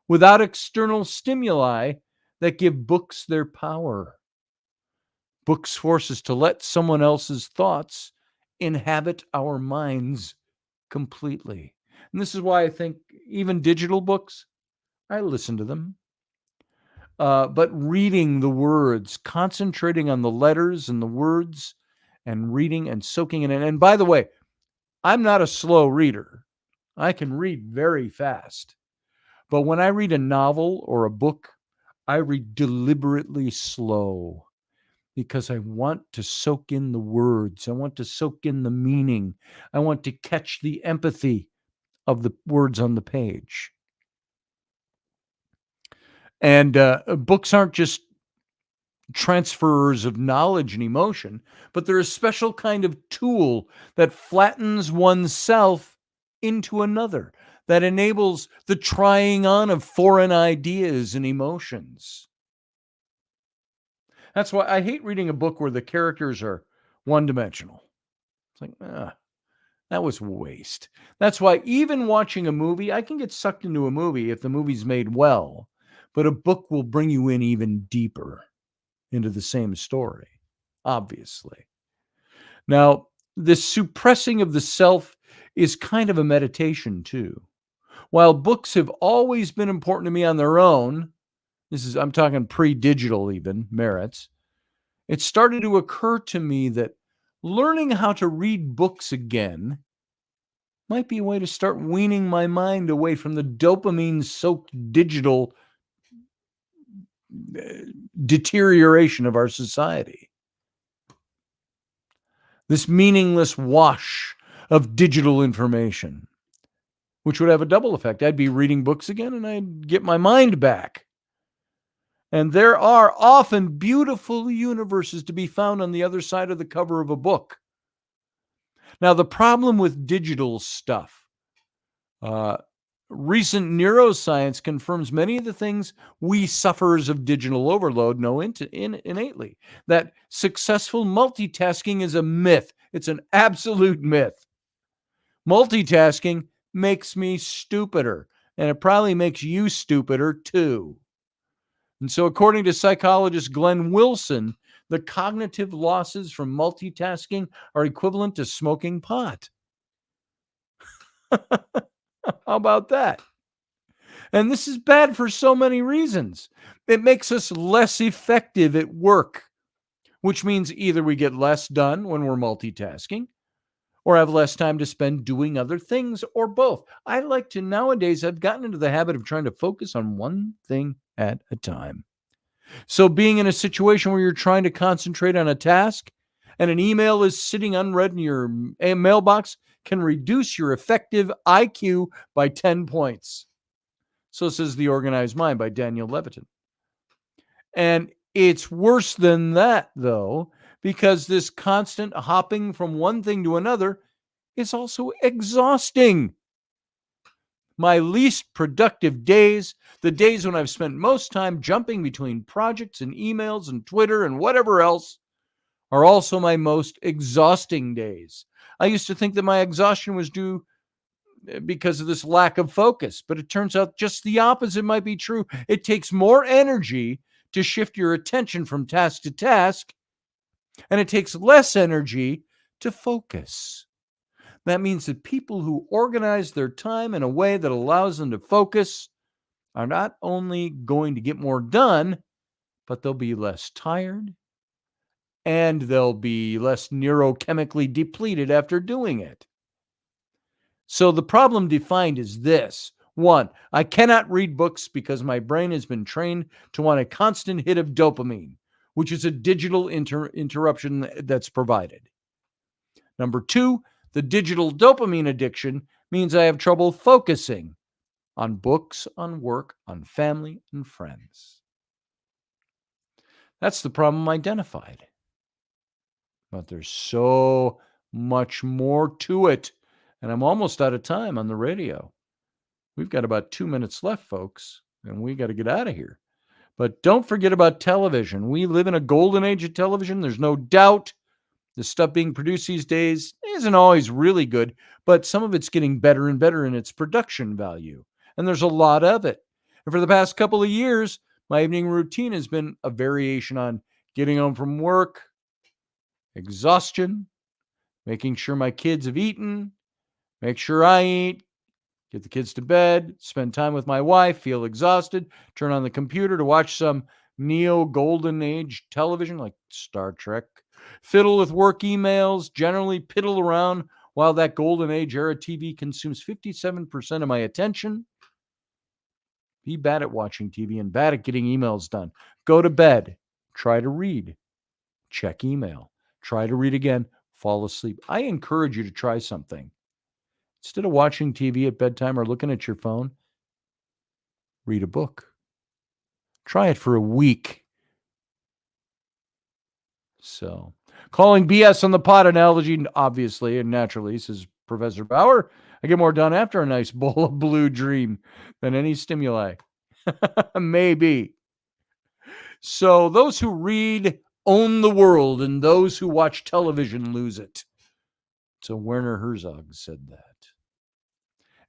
without external stimuli that give books their power. Books force us to let someone else's thoughts inhabit our minds completely. And this is why I think even digital books, I listen to them. But reading the words, concentrating on the letters and the words, and reading and soaking it in. And by the way, I'm not a slow reader. I can read very fast. But when I read a novel or a book, I read deliberately slow because I want to soak in the words. I want to soak in the meaning. I want to catch the empathy of the words on the page. And books aren't just transferers of knowledge and emotion, but they're a special kind of tool that flattens oneself into another, that enables the trying on of foreign ideas and emotions. That's why I hate reading a book where the characters are one-dimensional. It's like, that was waste. That's why even watching a movie, I can get sucked into a movie if the movie's made well, but a book will bring you in even deeper into the same story, obviously. Now, this suppressing of the self is kind of a meditation too. While books have always been important to me on their own, I'm talking pre-digital even, merits, it started to occur to me that learning how to read books again might be a way to start weaning my mind away from the dopamine-soaked digital deterioration of our society. This meaningless wash of digital information, which would have a double effect. I'd be reading books again and I'd get my mind back. And there are often beautiful universes to be found on the other side of the cover of a book. Now, the problem with digital stuff, recent neuroscience confirms many of the things we sufferers of digital overload know innately. That successful multitasking is a myth. It's an absolute myth. Multitasking makes me stupider, and it probably makes you stupider too. And so, according to psychologist Glenn Wilson, the cognitive losses from multitasking are equivalent to smoking pot. How about that? And this is bad for so many reasons. It makes us less effective at work, which means either we get less done when we're multitasking or have less time to spend doing other things, or both. Nowadays, I've gotten into the habit of trying to focus on one thing at a time. So being in a situation where you're trying to concentrate on a task and an email is sitting unread in your mailbox can reduce your effective IQ by 10 points. So says The Organized Mind by Daniel Levitin. And it's worse than that, though, because this constant hopping from one thing to another is also exhausting. My least productive days, the days when I've spent most time jumping between projects and emails and Twitter and whatever else, are also my most exhausting days. I used to think that my exhaustion was due because of this lack of focus, but it turns out just the opposite might be true. It takes more energy to shift your attention from task to task, and it takes less energy to focus. That means that people who organize their time in a way that allows them to focus are not only going to get more done, but they'll be less tired and they'll be less neurochemically depleted after doing it. So the problem defined is this. 1, I cannot read books because my brain has been trained to want a constant hit of dopamine, which is a digital interruption that's provided. Number 2, the digital dopamine addiction means I have trouble focusing on books, on work, on family, and friends. That's the problem identified. But there's so much more to it. And I'm almost out of time on the radio. We've got about 2 minutes left, folks, and we got to get out of here. But don't forget about television. We live in a golden age of television. There's no doubt. The stuff being produced these days isn't always really good, but some of it's getting better and better in its production value. And there's a lot of it. And for the past couple of years, my evening routine has been a variation on getting home from work, exhaustion, making sure my kids have eaten, make sure I eat, get the kids to bed, spend time with my wife, feel exhausted, turn on the computer to watch some neo-golden age television like Star Trek, fiddle with work emails, generally piddle around while that golden age era TV consumes 57% of my attention. Be bad at watching TV and bad at getting emails done. Go to bed. Try to read. Check email. Try to read again. Fall asleep. I encourage you to try something. Instead of watching TV at bedtime or looking at your phone, read a book. Try it for a week. So, calling BS on the pot analogy, obviously and naturally, says Professor Bauer. I get more done after a nice bowl of Blue Dream than any stimuli. Maybe. So those who read own the world, and those who watch television lose it. So Werner Herzog said that.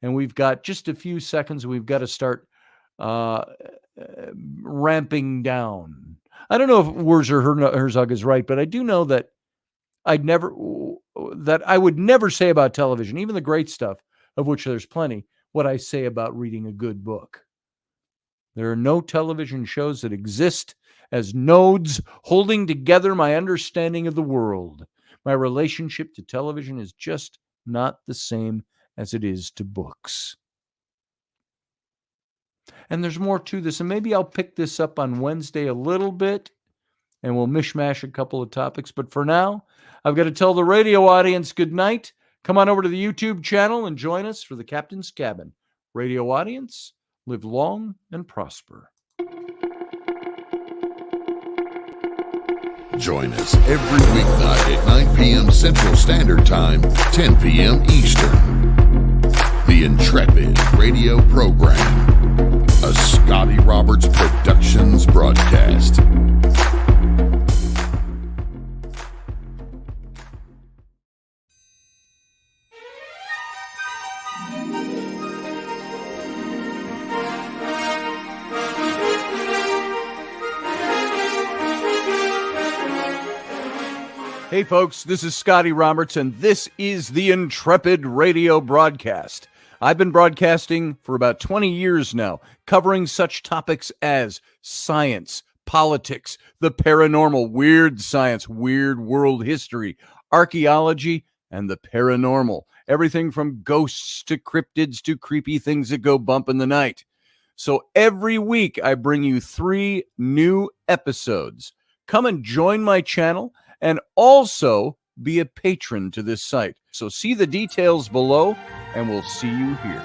And we've got just a few seconds. We've got to start ramping down. I don't know if Werner Herzog is right, but I do know that I would never say about television, even the great stuff, of which there's plenty, what I say about reading a good book. There are no television shows that exist as nodes holding together my understanding of the world. My relationship to television is just not the same as it is to books. And there's more to this, and maybe I'll pick this up on Wednesday a little bit, and we'll mishmash a couple of topics. But for now, I've got to tell the radio audience good night. Come on over to the YouTube channel and join us for the Captain's Cabin. Radio audience, live long and prosper. Join us every weeknight at 9 p.m. Central Standard Time, 10 p.m. Eastern. The Intrepid radio program, a Scotty Roberts Productions broadcast. Hey folks, this is Scotty Roberts, and this is the Intrepid radio broadcast. I've been broadcasting for about 20 years now, covering such topics as science, politics, the paranormal, weird science, weird world history, archaeology, and the paranormal. Everything from ghosts to cryptids to creepy things that go bump in the night. So every week I bring you 3 new episodes. Come and join my channel and also be a patron to this site. So see the details below, and we'll see you here.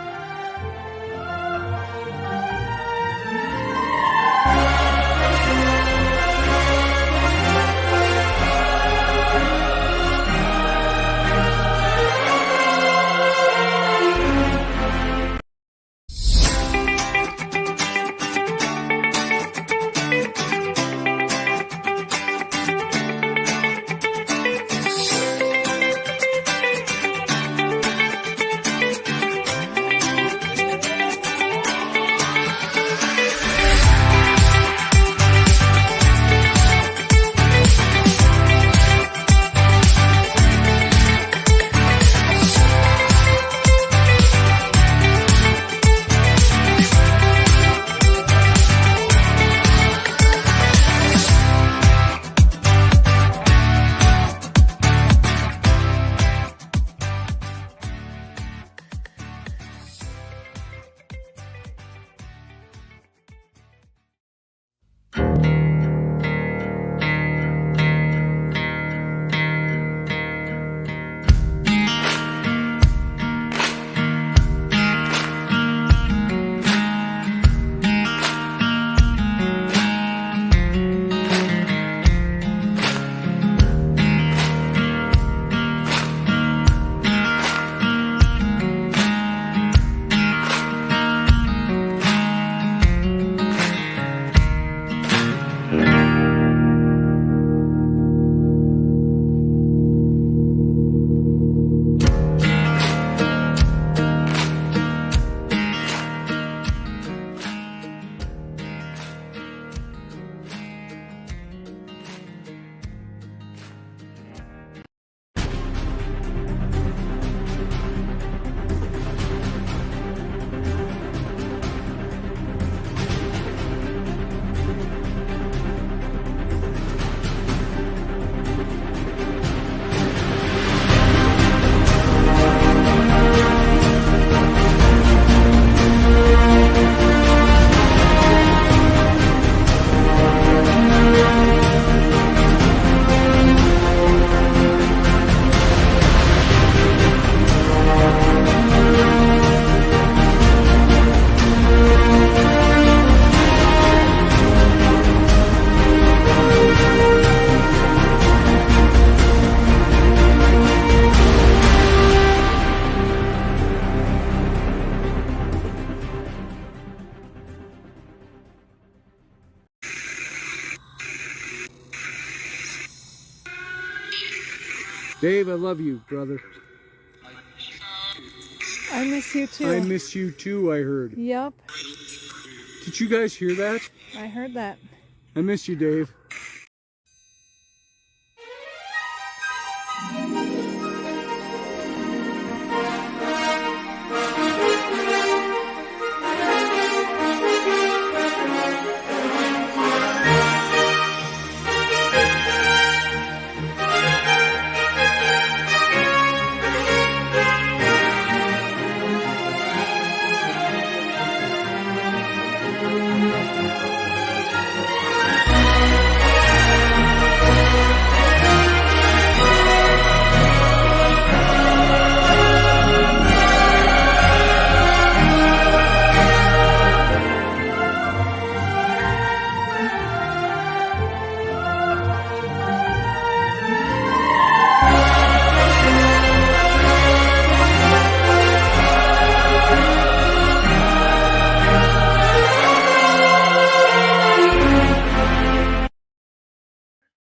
Dave, I love you, brother. I miss you too. I miss you too, I heard. Yep, Did you guys hear that? I heard that. I miss you, Dave.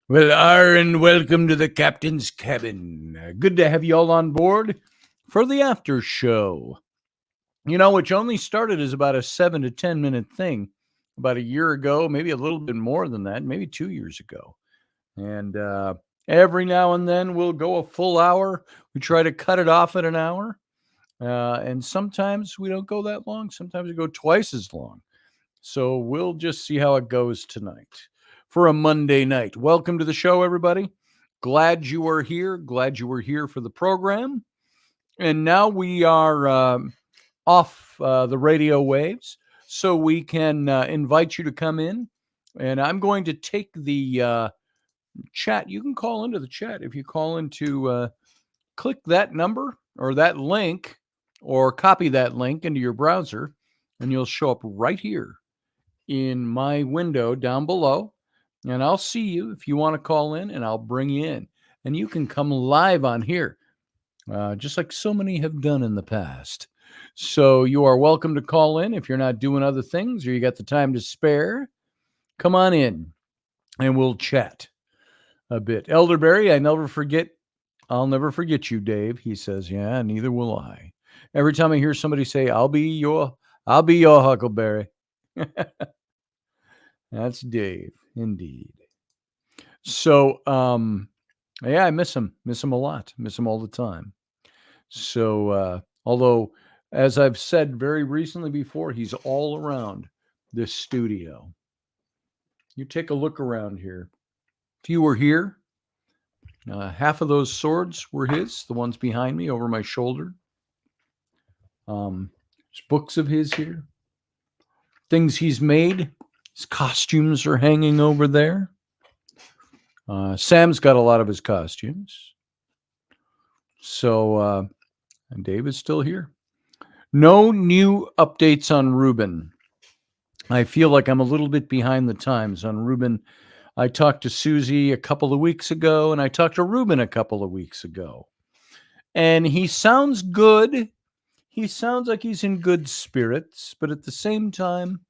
Well, and welcome to the captain's cabin. Good to have you all on board for the after show. You know, which only started as about a 7 to 10 minute thing about a year ago, maybe a little bit more than that, maybe 2 years ago. And every now and then we'll go a full hour. We try to cut it off at an hour. And sometimes we don't go that long. Sometimes we go twice as long. So we'll just see how it goes tonight for a Monday night. Welcome to the show, everybody. Glad you are here. Glad you were here for the program. And now we are off the radio waves, so we can invite you to come in. And I'm going to take the chat. You can call into the chat. If you call into, click that number or that link or copy that link into your browser, and you'll show up right here in my window down below. And I'll see you if you want to call in, and I'll bring you in. And you can come live on here, just like so many have done in the past. So you are welcome to call in if you're not doing other things or you got the time to spare. Come on in, and we'll chat a bit. Elderberry, I'll never forget you, Dave. He says, yeah, neither will I. Every time I hear somebody say, I'll be your Huckleberry. That's Dave, indeed. So, yeah, I miss him a lot. Miss him all the time. So, although, as I've said very recently before, he's all around this studio. You take a look around here. If you were here, half of those swords were his, the ones behind me over my shoulder. There's books of his here. Things he's made. His costumes are hanging over there. Sam's got a lot of his costumes. So, and Dave is still here. No new updates on Ruben. I feel like I'm a little bit behind the times on Ruben. I talked to Susie a couple of weeks ago, and I talked to Ruben a couple of weeks ago. And he sounds good. He sounds like he's in good spirits, but at the same time,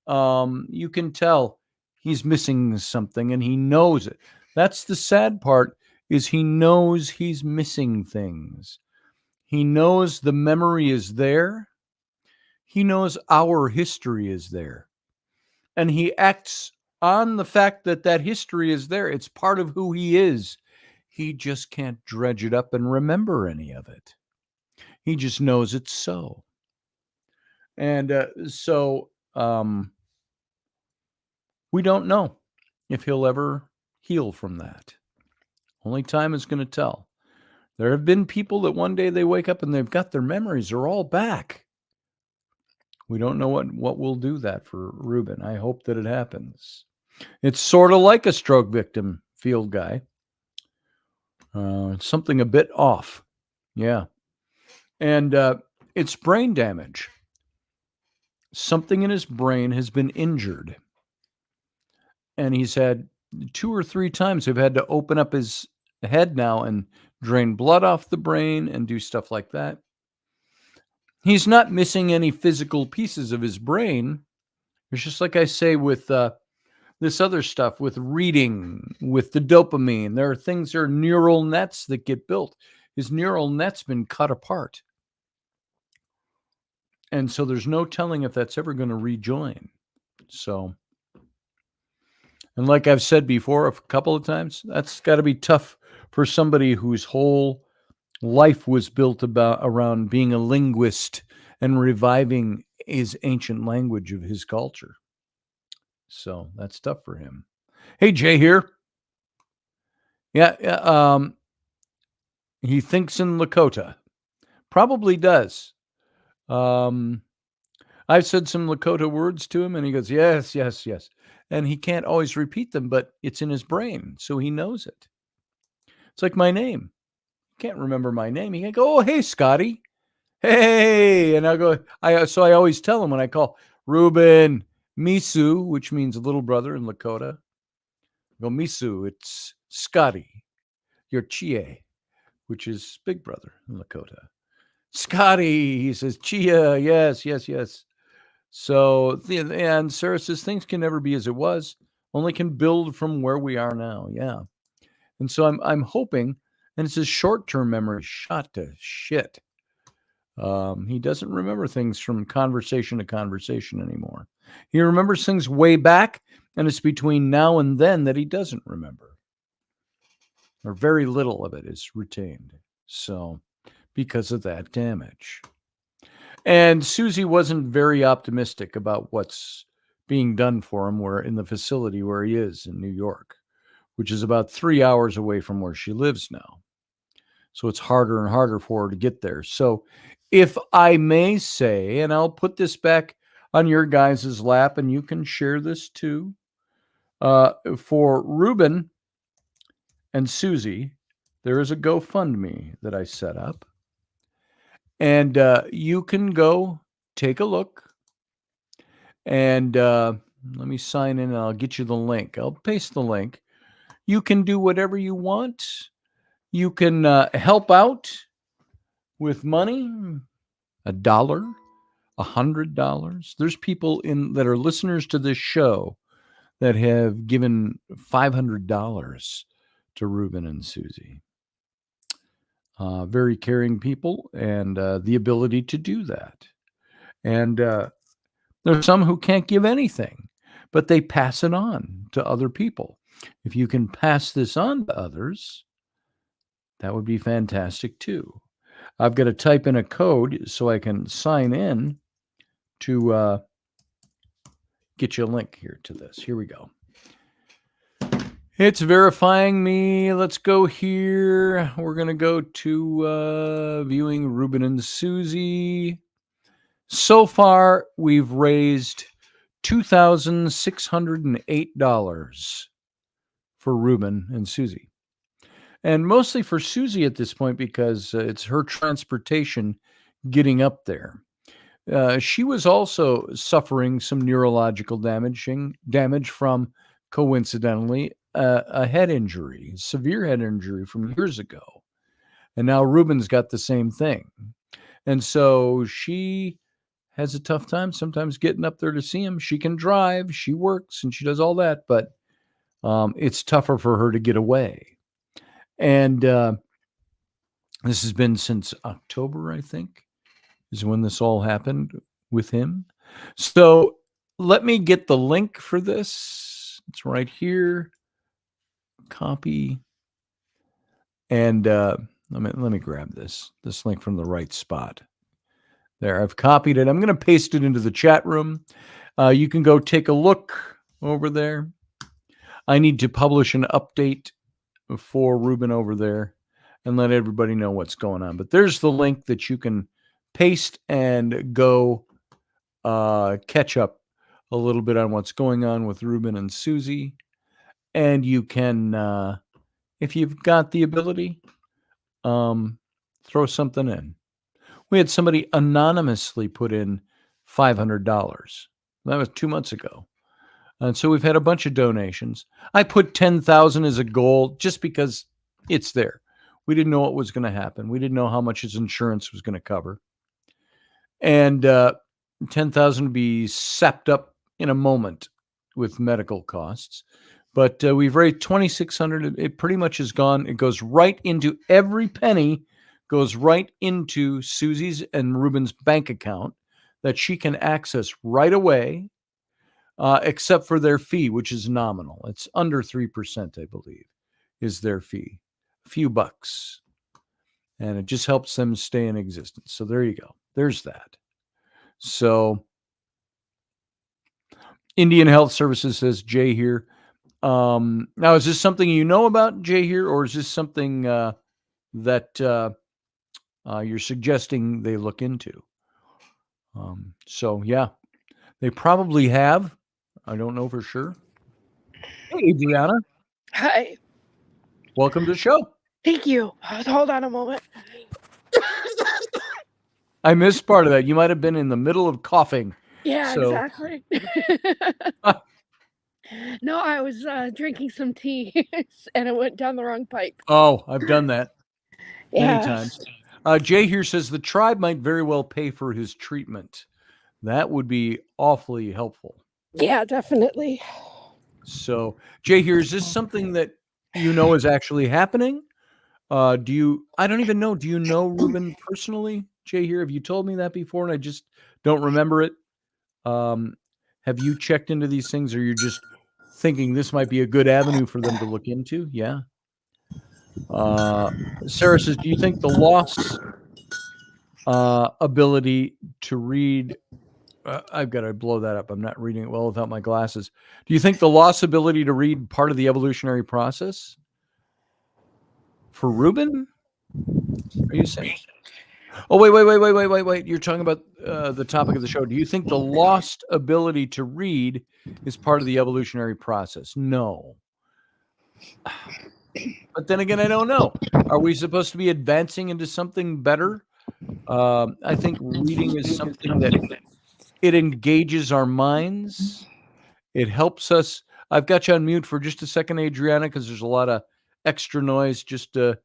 you can tell he's missing something, and he knows it. That's the sad part, is he knows he's missing things. He knows the memory is there. He knows our history is there. And he acts on the fact that that history is there. It's part of who he is. He just can't dredge it up and remember any of it. He just knows it's so. And we don't know if he'll ever heal from that. Only time is going to tell. There have been people that one day they wake up and they've got their memories are all back. We don't know what will do that for Ruben. I hope that it happens. It's sort of like a stroke victim, field guy. Something a bit off. Yeah. And it's brain damage. Something in his brain has been injured. And he's had 2 or 3 times they've had to open up his head now and drain blood off the brain and do stuff like that. He's not missing any physical pieces of his brain. It's just like I say with this other stuff with reading, with the dopamine. There are neural nets that get built. His neural net's been cut apart. And so there's no telling if that's ever going to rejoin. So, and like I've said before a couple of times, that's got to be tough for somebody whose whole life was built around being a linguist and reviving his ancient language of his culture. So that's tough for him. Hey, Jay here. Yeah, he thinks in Lakota. Probably does. I've said some Lakota words to him, and he goes, yes, yes, yes. And he can't always repeat them, but it's in his brain, so he knows it. It's like my name. He can't remember my name. He can go, oh, hey, Scotty. Hey. And I'll go, so I always tell him when I call Ruben Misu, which means little brother in Lakota. I go, Misu, it's Scotty. You're Chie, which is big brother in Lakota. Scotty, he says, Chia, yes, yes, yes. So, and Sarah says, things can never be as it was, only can build from where we are now. Yeah. And so I'm hoping, and it's his short-term memory shot to shit. He doesn't remember things from conversation to conversation anymore. He remembers things way back, and it's between now and then that he doesn't remember. Or very little of it is retained. So, because of that damage. And Susie wasn't very optimistic about what's being done for him where in the facility where he is in New York, which is about 3 hours away from where she lives now. So it's harder and harder for her to get there. So if I may say, and I'll put this back on your guys' lap, and you can share this too, for Ruben and Susie, there is a GoFundMe that I set up. And you can go take a look. And let me sign in and I'll get you the link. I'll paste the link. You can do whatever you want. You can help out with money, $1, $100. There's people that are listeners to this show that have given $500 to Ruben and Susie. Very caring people, and the ability to do that. And there's some who can't give anything, but they pass it on to other people. If you can pass this on to others, that would be fantastic too. I've got to type in a code so I can sign in to get you a link here to this. Here we go. It's verifying me. Let's go here. We're going to go to viewing Ruben and Susie. So far, we've raised $2,608 for Ruben and Susie. And mostly for Susie at this point because it's her transportation getting up there. She was also suffering some neurological damage from, coincidentally, a head injury, severe head injury from years ago. And now Ruben's got the same thing. And so she has a tough time sometimes getting up there to see him. She can drive, she works, and she does all that, but it's tougher for her to get away. And this has been since October, I think, is when this all happened with him. So let me get the link for this. It's right here. Copy. And let me grab this link from the right spot. There, I've copied it. I'm going to paste it into the chat room. You can go take a look over there. I need to publish an update for Ruben over there and let everybody know what's going on. But there's the link that you can paste and go catch up a little bit on what's going on with Ruben and Susie. And you can, if you've got the ability, throw something in. We had somebody anonymously put in $500. That was 2 months ago. And so we've had a bunch of donations. I put 10,000 as a goal just because it's there. We didn't know what was going to happen. We didn't know how much his insurance was going to cover. And 10,000 would be sapped up in a moment with medical costs. But we've raised $2,600. It pretty much is gone. It goes right into every penny, goes right into Susie's and Ruben's bank account that she can access right away, except for their fee, which is nominal. It's under 3%, I believe, is their fee. A few bucks. And it just helps them stay in existence. So there you go. There's that. So Indian Health Services, says Jay here. Now, is this something you know about, Jay, here, or is this something that you're suggesting they look into? So, yeah, they probably have. I don't know for sure. Hey, Adriana. Hi. Welcome to the show. Thank you. Hold on a moment. I missed part of that. You might have been in the middle of coughing. Yeah, So. exactly. No, I was drinking some tea and it went down the wrong pipe. Oh, I've done that many Yeah. times. Jay here says the tribe might very well pay for his treatment. That would be awfully helpful. Yeah, definitely. So, Jay here, is this something that you know is actually happening? I don't even know. Do you know Ruben personally, Jay here? Have you told me that before and I just don't remember it? Have you checked into these things, or you're just thinking this might be a good avenue for them to look into? Yeah. Sarah says, do you think the lost ability to read, I've got to blow that up. I'm not reading it well without my glasses. Do you think the lost ability to read part of the evolutionary process for Ruben? Are you saying? Oh, wait. You're talking about the topic of the show. Do you think the lost ability to read is part of the evolutionary process? No. But then again, I don't know. Are we supposed to be advancing into something better? I think reading is something that it engages our minds. It helps us. I've got you on mute for just a second, Adriana, because there's a lot of extra noise. Just let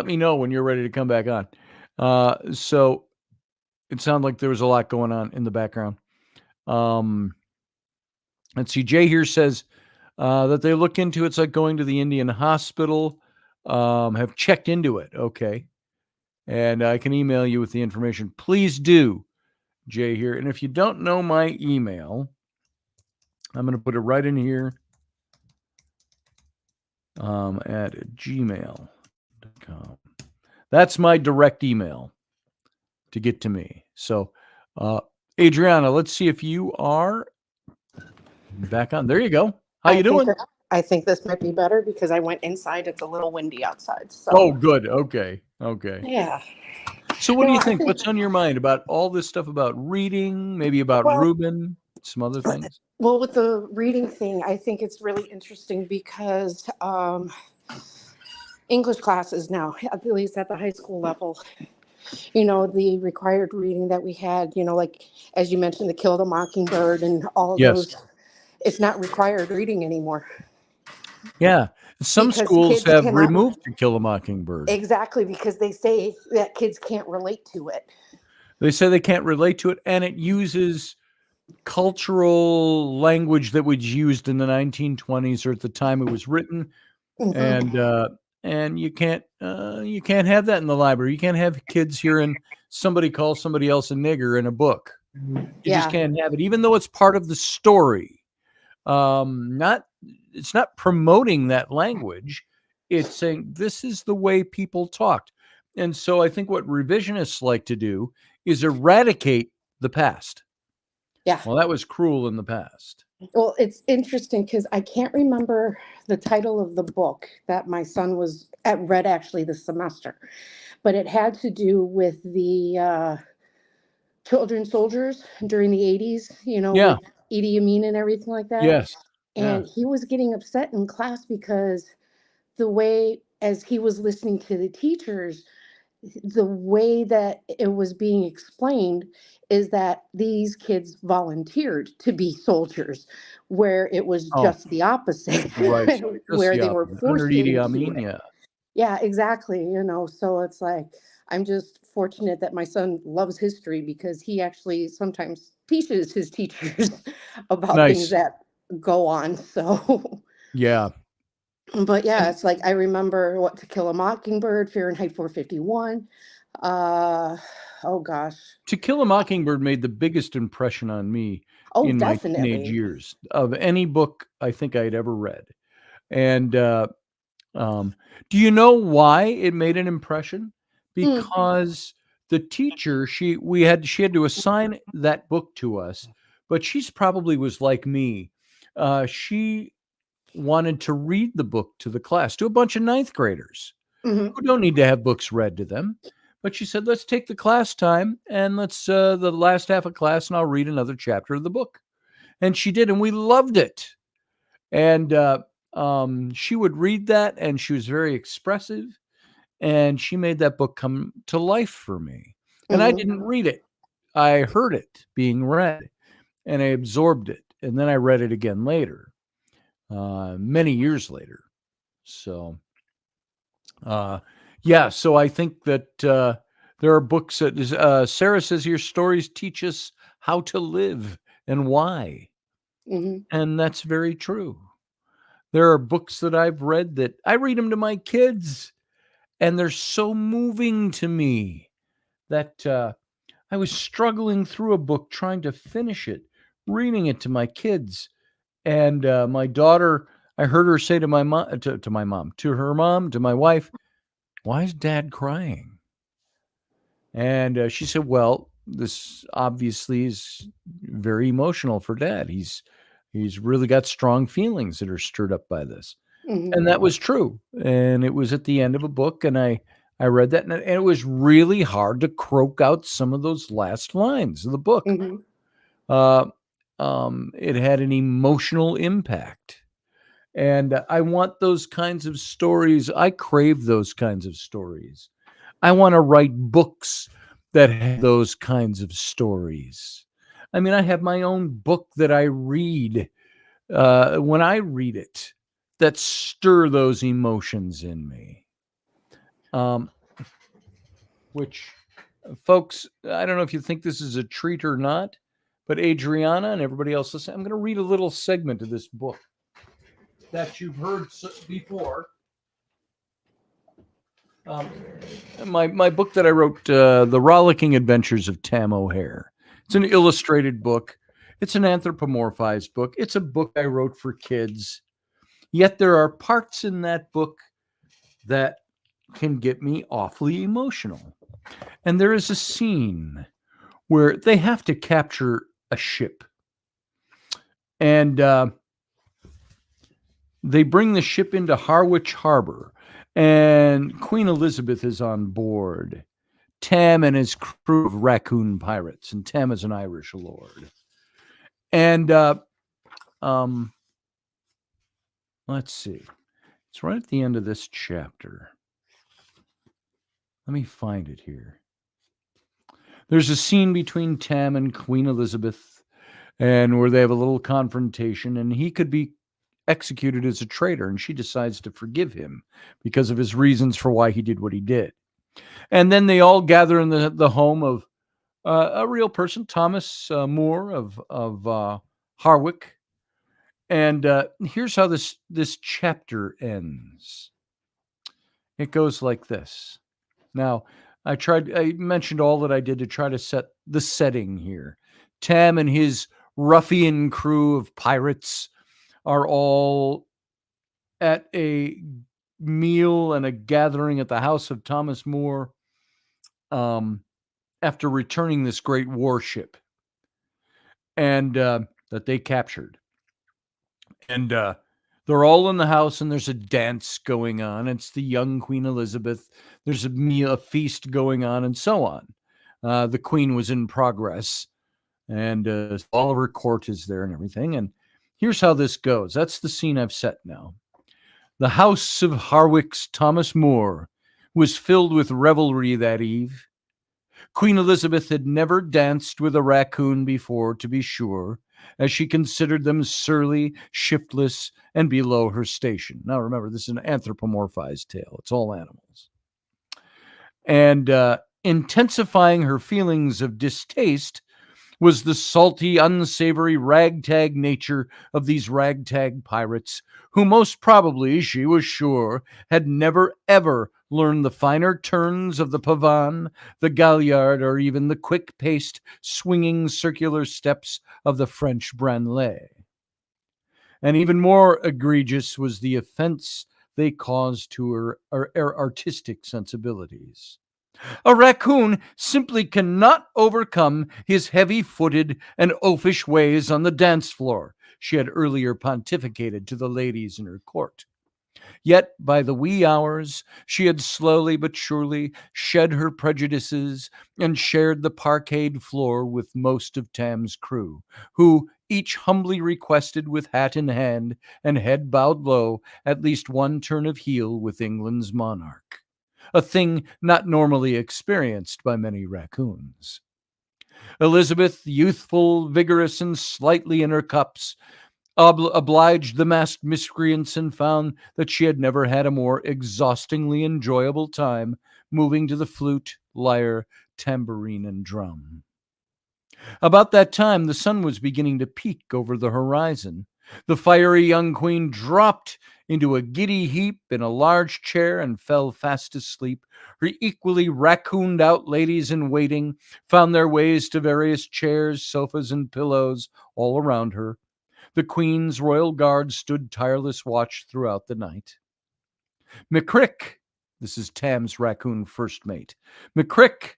me know when you're ready to come back on. So it sounded like there was a lot going on in the background. Let's see. Jay here says that they look into it's like going to the Indian hospital, have checked into it. Okay. And I can email you with the information. Please do, Jay here. And if you don't know my email, I'm going to put it right in here at gmail.com. That's my direct email to get to me. So, Adriana, let's see if you are back on. There you go. How you doing? I think this might be better because I went inside. It's a little windy outside. So. Oh, good. Okay. Yeah. So what do you think? What's on your mind about all this stuff about reading, maybe about Ruben, some other things? Well, with the reading thing, I think it's really interesting because English classes now, at least at the high school level, the required reading that we had, like, as you mentioned, the Kill the Mockingbird and all of those, it's not required reading anymore. Yeah. Some because schools have removed To Kill a Mockingbird. Exactly, because they say that kids can't relate to it. They say they can't relate to it, and it uses cultural language that was used in the 1920s or at the time it was written. Mm-hmm. And you can't have that in the library. You can't have kids hearing somebody call somebody else a nigger in a book. You just can't have it, even though it's part of the story. It's not promoting that language. It's saying this is the way people talked. And so I think what revisionists like to do is eradicate the past. Yeah. Well, that was cruel in the past. Well, it's interesting because I can't remember the title of the book that my son read actually this semester, but it had to do with the children soldiers during the 80s, with Idi Amin and everything like that. Yes. And he was getting upset in class because the way, as he was listening to the teachers, the way that it was being explained is that these kids volunteered to be soldiers, where it was just the opposite, right? Where they were forced into it. Yeah, exactly. So it's like, I'm just fortunate that my son loves history because he actually sometimes teaches his teachers about things Nice. that go on. So, Yeah. but yeah, And it's like I remember what To Kill a Mockingbird, Fahrenheit 451. Uh, oh gosh. To Kill a Mockingbird made the biggest impression on me Oh, in my teenage definitely. years of any book I think I'd ever read. And um, do you know why it made an impression? Mm, Because the teacher, she had to assign that book to us, but she's probably was like me. She wanted to read the book to the class, to a bunch of ninth graders hmm who don't need to have books read to them. But she said, let's take the class time and let's the last half of class, and I'll read another chapter of the book. And she did, and we loved it. And she would read that, and she was very expressive, and she made that book come to life for me. And I hmm didn't read it; I heard it being read, and I absorbed it, and then I read it again later, many years later. So, uh, yeah. So I think that there are books that Sarah says your stories teach us how to live and why, hmm and that's very true. There are books that I've read that I read them to my kids, and they're so moving to me that I was struggling through a book trying to finish it, reading it to my kids. And my daughter, I heard her say to my mom, to my mom, to her mom, to my wife, "Why is Dad crying?" And she said, "Well, this obviously is very emotional for Dad. He's really got strong feelings that are stirred up by this." hmm And that was true, and it was at the end of a book, and I read that, and it was really hard to croak out some of those last lines of the book. hmm Uh, it had an emotional impact, and I want those kinds of stories. I crave those kinds of stories. I wanna write books that have those kinds of stories. I mean, I have my own book that I read when I read it, that stir those emotions in me. Um, which, folks, I don't know if you think this is a treat or not, but Adriana and everybody else listen, I'm going to read a little segment of this book that you've heard before. Um, my book that I wrote, The Rollicking Adventures of Tam O'Hare. It's an illustrated book. It's an anthropomorphized book. It's a book I wrote for kids. Yet there are parts in that book that can get me awfully emotional. And there is a scene where they have to capture a ship. And they bring the ship into Harwich Harbor. And Queen Elizabeth is on board. Tam and his crew of raccoon pirates. And Tam is an Irish lord. And um, let's see. It's right at the end of this chapter. Let me find it here. There's a scene between Tam and Queen Elizabeth, and where they have a little confrontation, and he could be executed as a traitor, and she decides to forgive him because of his reasons for why he did what he did. And then they all gather in the home of a real person, Thomas Moore of Harwick. And here's how this chapter ends. It goes like this. Now, I mentioned all that I did to try to set the setting here. Tam and his ruffian crew of pirates are all at a meal and a gathering at the house of Thomas Moore after returning this great warship and that they captured. And they're all in the house, and there's a dance going on. It's the young Queen Elizabeth. There's a meal, a feast going on, and so on. The Queen was in progress, and all of her court is there and everything. And here's how this goes. That's the scene I've set now. The house of Harwick's Thomas Moore was filled with revelry that eve. Queen Elizabeth had never danced with a raccoon before, to be sure, as she considered them surly, shiftless, and below her station. Now remember, this is an anthropomorphized tale. It's all animals. And intensifying her feelings of distaste was the salty, unsavory ragtag nature of these ragtag pirates, who most probably, she was sure, had never ever learned the finer turns of the pavane, the galliard, or even the quick-paced, swinging circular steps of the French branle. And even more egregious was the offense they caused to her artistic sensibilities. A raccoon simply cannot overcome his heavy-footed and oafish ways on the dance floor, she had earlier pontificated to the ladies in her court. Yet by the wee hours she had slowly but surely shed her prejudices and shared the parquetted floor with most of Tam's crew, who each humbly requested with hat in hand and head bowed low at least one turn of heel with England's monarch, a thing not normally experienced by many raccoons. Elizabeth, youthful, vigorous, and slightly in her cups, obliged the masked miscreants and found that she had never had a more exhaustingly enjoyable time moving to the flute, lyre, tambourine, and drum. About that time, the sun was beginning to peak over the horizon. The fiery young queen dropped into a giddy heap in a large chair and fell fast asleep. Her equally raccooned out ladies in waiting found their ways to various chairs, sofas, and pillows all around her. The queen's royal guard stood tireless watch throughout the night. McCrick, this is Tam's raccoon first mate, McCrick,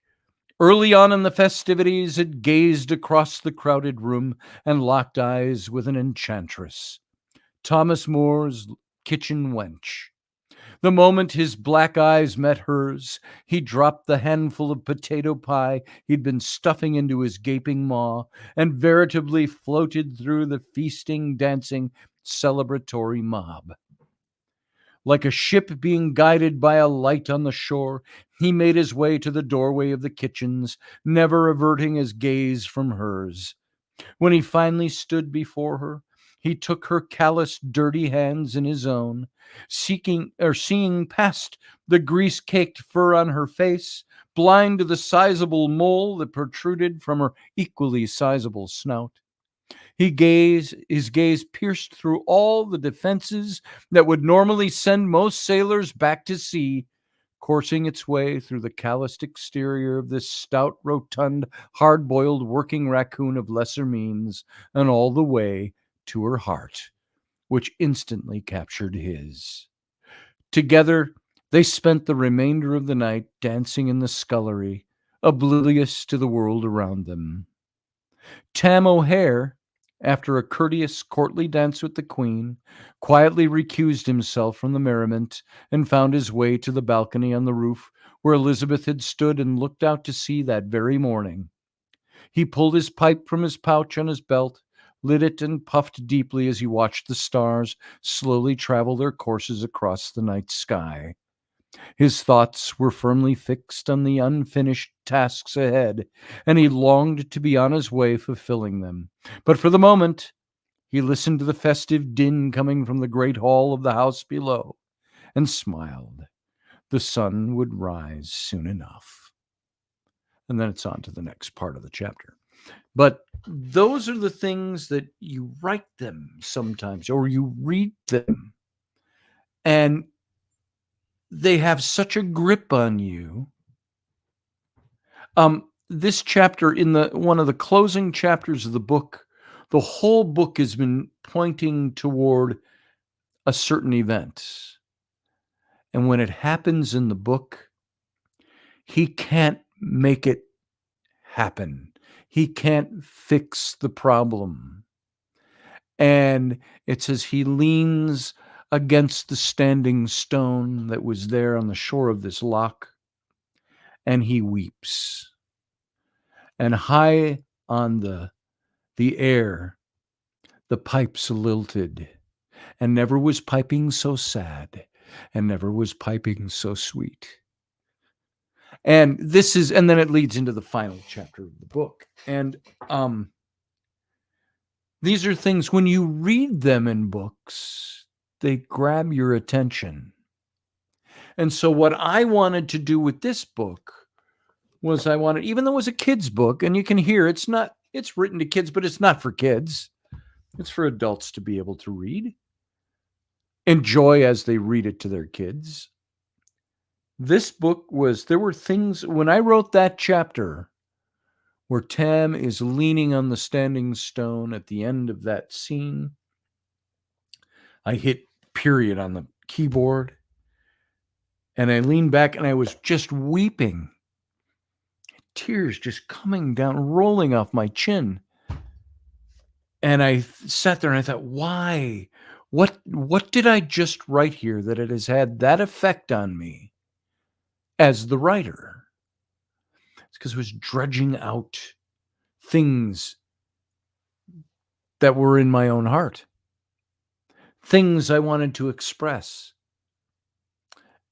early on in the festivities, had gazed across the crowded room and locked eyes with an enchantress, Thomas Moore's kitchen wench. The moment his black eyes met hers, he dropped the handful of potato pie he'd been stuffing into his gaping maw and veritably floated through the feasting, dancing, celebratory mob. Like a ship being guided by a light on the shore, he made his way to the doorway of the kitchens, never averting his gaze from hers. When he finally stood before her, he took her calloused, dirty hands in his own, seeing past the grease-caked fur on her face, blind to the sizable mole that protruded from her equally sizable snout. His gaze pierced through all the defenses that would normally send most sailors back to sea, coursing its way through the calloused exterior of this stout, rotund, hard-boiled working raccoon of lesser means, and all the way to her heart, which instantly captured his. Together, they spent the remainder of the night dancing in the scullery, oblivious to the world around them. Tam O'Hare, after a courteous, courtly dance with the Queen, quietly recused himself from the merriment and found his way to the balcony on the roof where Elizabeth had stood and looked out to sea that very morning. He pulled his pipe from his pouch on his belt, lit it, and puffed deeply as he watched the stars slowly travel their courses across the night sky. His thoughts were firmly fixed on the unfinished tasks ahead, and he longed to be on his way fulfilling them. But for the moment, he listened to the festive din coming from the great hall of the house below and smiled. The sun would rise soon enough. And then it's on to the next part of the chapter. But those are the things that you write them sometimes, or you read them, and they have such a grip on you. This chapter, in one of the closing chapters of the book, the whole book has been pointing toward a certain event. And when it happens in the book, he can't make it happen. He can't fix the problem. And it says he leans against the standing stone that was there on the shore of this loch, and he weeps. And high on the air, the pipes lilted, and never was piping so sad, and never was piping so sweet. And then it leads into the final chapter of the book. And these are things, when you read them in books, they grab your attention. And so what I wanted to do with this book was even though it was a kid's book, and you can hear it's written to kids, but it's not for kids. It's for adults to be able to read, enjoy as they read it to their kids. This book there were things, when I wrote that chapter where Tam is leaning on the standing stone at the end of that scene, I hit period on the keyboard and I leaned back and I was just weeping. Tears just coming down, rolling off my chin. And I sat there and I thought, why? What did I just write here that it has had that effect on me as the writer? It's because I was dredging out things that were in my own heart, things I wanted to express.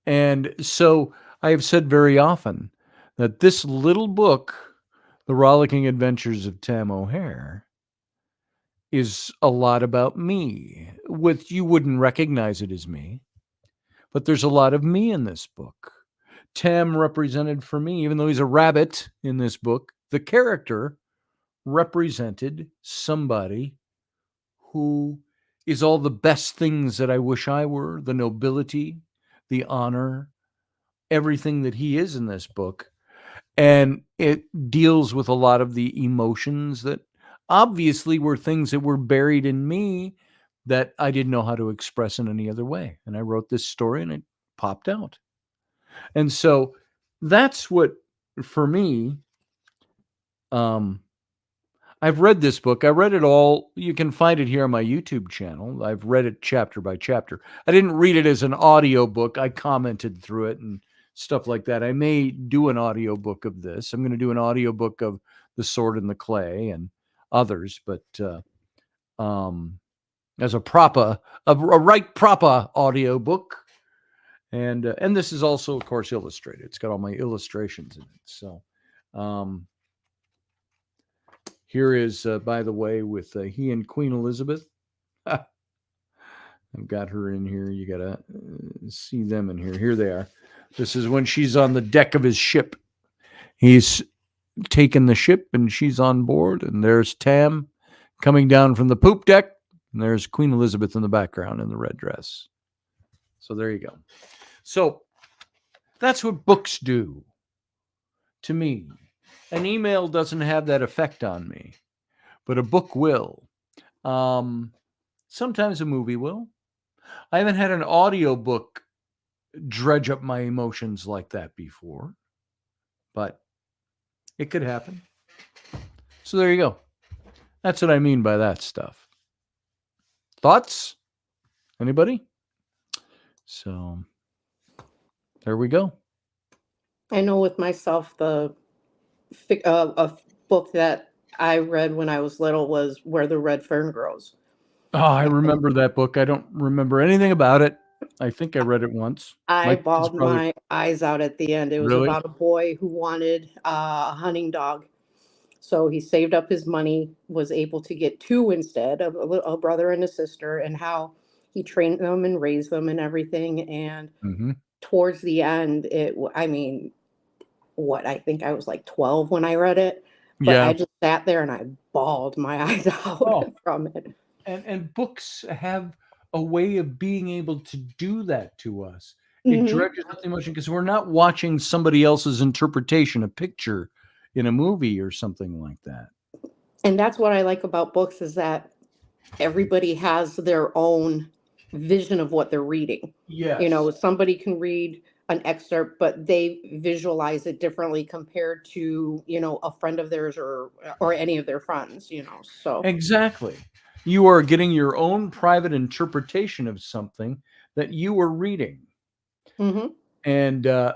And so I have said very often that this little book, The Rollicking Adventures of Tam O'Hare, is a lot about me. You wouldn't recognize it as me, but there's a lot of me in this book. Tam represented for me, even though he's a rabbit in this book, the character represented somebody who is all the best things that I wish I were, the nobility, the honor, everything that he is in this book. And it deals with a lot of the emotions that obviously were things that were buried in me that I didn't know how to express in any other way. And I wrote this story and it popped out. And so that's what, for me, I've read this book. I read it all. You can find it here on my YouTube channel. I've read it chapter by chapter. I didn't read it as an audio book. I commented through it and stuff like that. I may do an audio book of this. I'm going to do an audio book of The Sword and the Clay and others, but as a right proper audio book. And this is also, of course, illustrated. It's got all my illustrations in it. So here is, by the way, with he and Queen Elizabeth. I've got her in here. You got to see them in here. Here they are. This is when she's on the deck of his ship. He's taken the ship and she's on board. And there's Tam coming down from the poop deck. And there's Queen Elizabeth in the background in the red dress. So there you go. So that's what books do to me. An email doesn't have that effect on me, but a book will. Sometimes a movie will. I haven't had an audio book dredge up my emotions like that before, but it could happen. So there you go. That's what I mean by that stuff. Thoughts? Anybody? So there we go. I know with myself, a book that I read when I was little was Where the Red Fern Grows. Oh, I remember that book. I don't remember anything about it. I think I read it once. I bawled my eyes out at the end. It was Really? about a boy who wanted a hunting dog. So he saved up his money, was able to get two instead of a brother and a sister, and how he trained them and raised them and everything. And towards the end, I think I was like 12 when I read it. But I just sat there and I bawled my eyes out from it. And books have a way of being able to do that to us. It dredges up the emotion because we're not watching somebody else's interpretation, a picture in a movie or something like that. And that's what I like about books, is that everybody has their own vision of what they're reading. Yes. Somebody can read an excerpt, but they visualize it differently compared to, a friend of theirs or any of their friends, so. Exactly. You are getting your own private interpretation of something that you were reading. And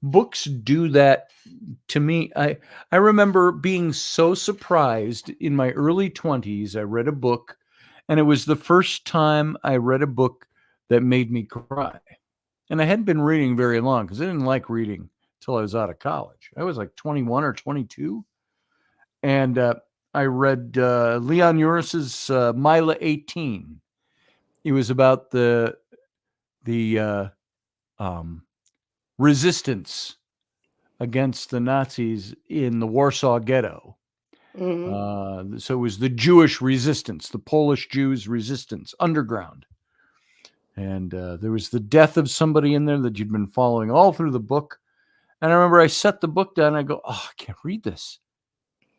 books do that to me. I remember being so surprised in my early 20s. I read a book, and it was the first time I read a book that made me cry. And I hadn't been reading very long because I didn't like reading until I was out of college. I was like 21 or 22. And I read Leon Uris's Mila 18. It was about the the resistance against the Nazis in the Warsaw Ghetto. So it was the Jewish resistance, the Polish Jews' resistance, underground. And there was the death of somebody in there that you'd been following all through the book. And I remember I set the book down and I go, oh, I can't read this.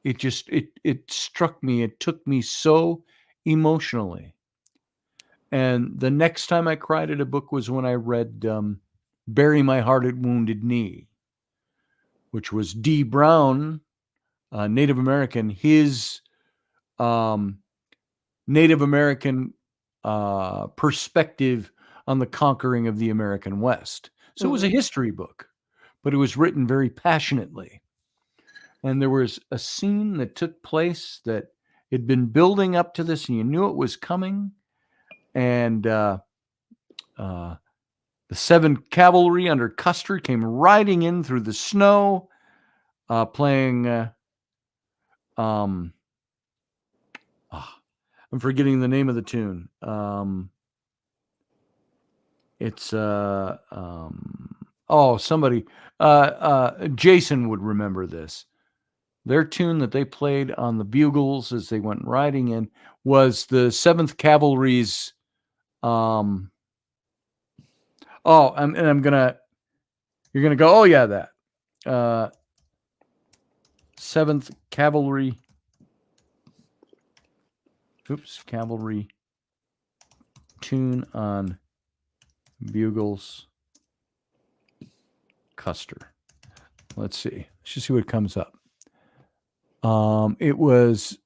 It struck me. It took me so emotionally. And the next time I cried at a book was when I read Bury My Heart at Wounded Knee, which was D. Brown, Native American, his Native American perspective on the conquering of the American West. So it was a history book, but it was written very passionately. And there was a scene that took place that had been building up to this, and you knew it was coming. And the 7th Cavalry under Custer came riding in through the snow, playing. I'm forgetting the name of the tune. It's somebody. Jason would remember this. Their tune that they played on the bugles as they went riding in was the 7th Cavalry's. I'm gonna. You're gonna go. Oh yeah, that 7th Cavalry. Cavalry tune on bugles. Custer. Let's see. Let's just see what comes up. It was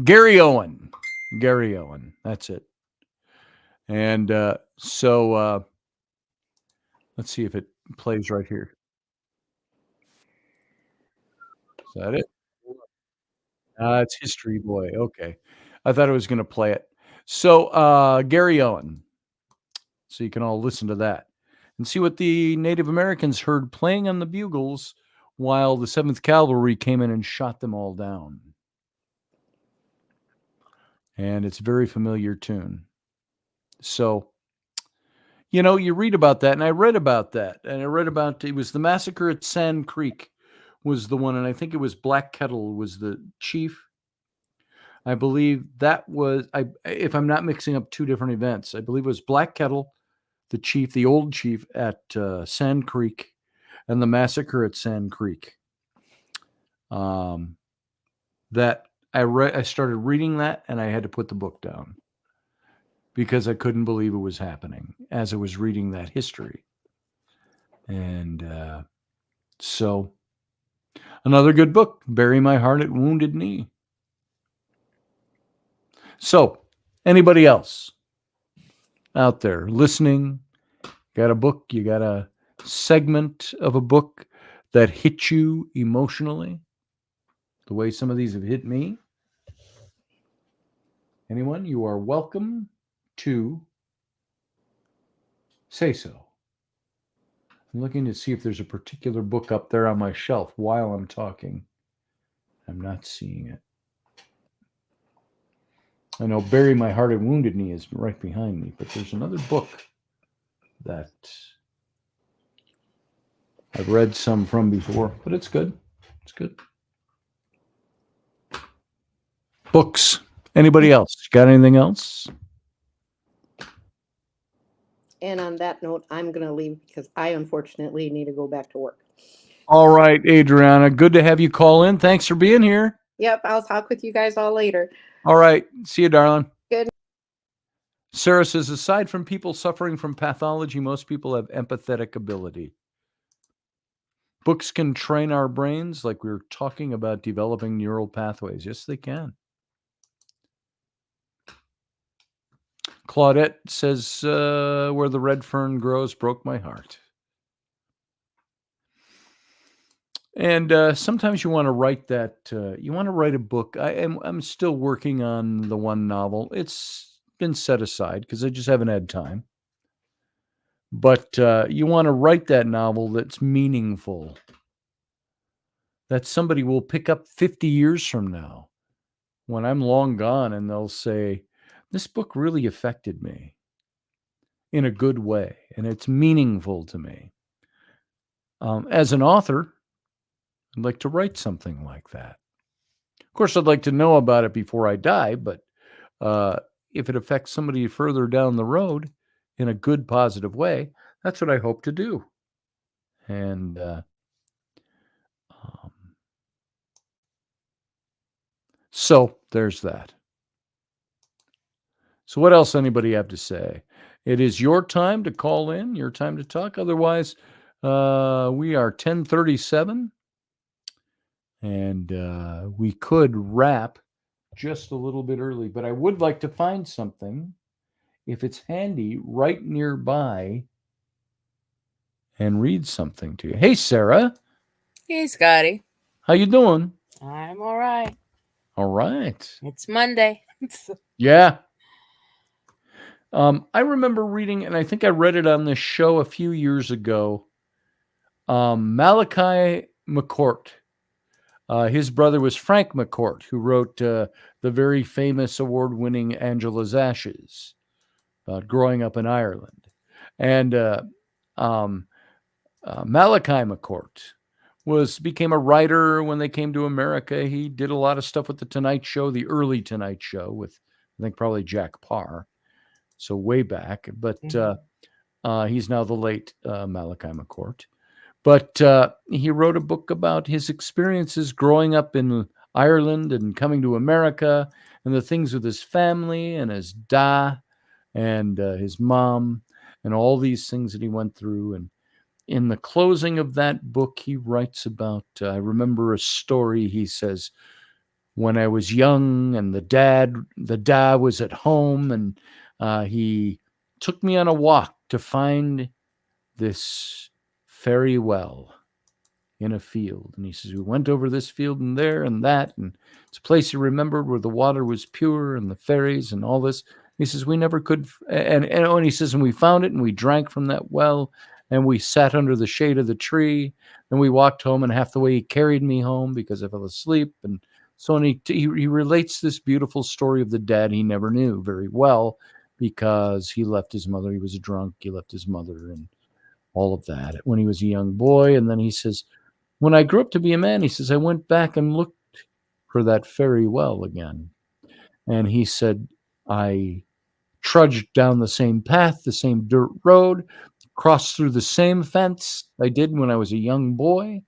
Gary Owen. Gary Owen. That's it. And so let's see if it plays right here. Is that it? It's History Boy. Okay. I thought I was going to play it. So Gary Owen. So you can all listen to that and see what the Native Americans heard playing on the bugles while the 7th Cavalry came in and shot them all down. And it's a very familiar tune. So, you read about that, and I read about that, and I read about, it was the massacre at Sand Creek was the one, and I think it was Black Kettle was the chief. I believe that was, if I'm not mixing up two different events, I believe it was Black Kettle, the chief, the old chief at Sand Creek, and the massacre at Sand Creek. That I started reading that, and I had to put the book down because I couldn't believe it was happening as I was reading that history. And so another good book, Bury My Heart at Wounded Knee. So anybody else out there listening, got a book, you got a segment of a book that hit you emotionally the way some of these have hit me? Anyone? You are welcome to say so. I'm looking to see if there's a particular book up there on my shelf while I'm talking. I'm not seeing it. I know Bury My Heart at Wounded Knee is right behind me, but there's another book that I've read some from before, but it's good. It's good. Books. Anybody else? Got anything else? And on that note, I'm going to leave because I unfortunately need to go back to work. All right, Adriana. Good to have you call in. Thanks for being here. Yep, I'll talk with you guys all later. All right. See you, darling. Good. Sarah says, aside from people suffering from pathology, most people have empathetic ability. Books can train our brains like we were talking about developing neural pathways. Yes, they can. Claudette says, where the red fern grows broke my heart. And sometimes you want to write that, you want to write a book. I'm still working on the one novel. It's been set aside because I just haven't had time. But you want to write that novel that's meaningful, that somebody will pick up 50 years from now when I'm long gone and they'll say, this book really affected me. in a good way, and it's meaningful to me. As an author, I'd like to write something like that. Of course, I'd like to know about it before I die, but if it affects somebody further down the road in a good, positive way, that's what I hope to do. And so there's that. So what else anybody have to say? It is your time to call in, your time to talk. Otherwise, we are 10:37, and we could wrap just a little bit early, but I would like to find something, if it's handy, right nearby and read something to you. Hey, Sarah. Hey, Scotty. How you doing? I'm all right. All right. It's Monday. Yeah. I remember reading, and I think I read it on this show a few years ago, Malachi McCourt. His brother was Frank McCourt, who wrote the very famous award-winning Angela's Ashes, about growing up in Ireland. And Malachi McCourt became a writer when they came to America. He did a lot of stuff with the Tonight Show, the early Tonight Show, with I think probably Jack Parr. So way back, but he's now the late Malachi McCourt. But he wrote a book about his experiences growing up in Ireland and coming to America, and the things with his family and his da and his mom and all these things that he went through. And in the closing of that book, he writes about, I remember a story. He says, when I was young and the da was at home, and he took me on a walk to find this fairy well in a field. And he says, we went over this field and there and that, and it's a place he remembered where the water was pure and the fairies and all this. He says, we never could. And he says, and we found it and we drank from that well and we sat under the shade of the tree and we walked home, and half the way he carried me home because I fell asleep. And so he relates this beautiful story of the dad he never knew very well, because he left his mother. He was a drunk. He left his mother and all of that when he was a young boy. And then he says, when I grew up to be a man, he says, I went back and looked for that fairy well again. And he said, I trudged down the same path, the same dirt road, crossed through the same fence I did when I was a young boy.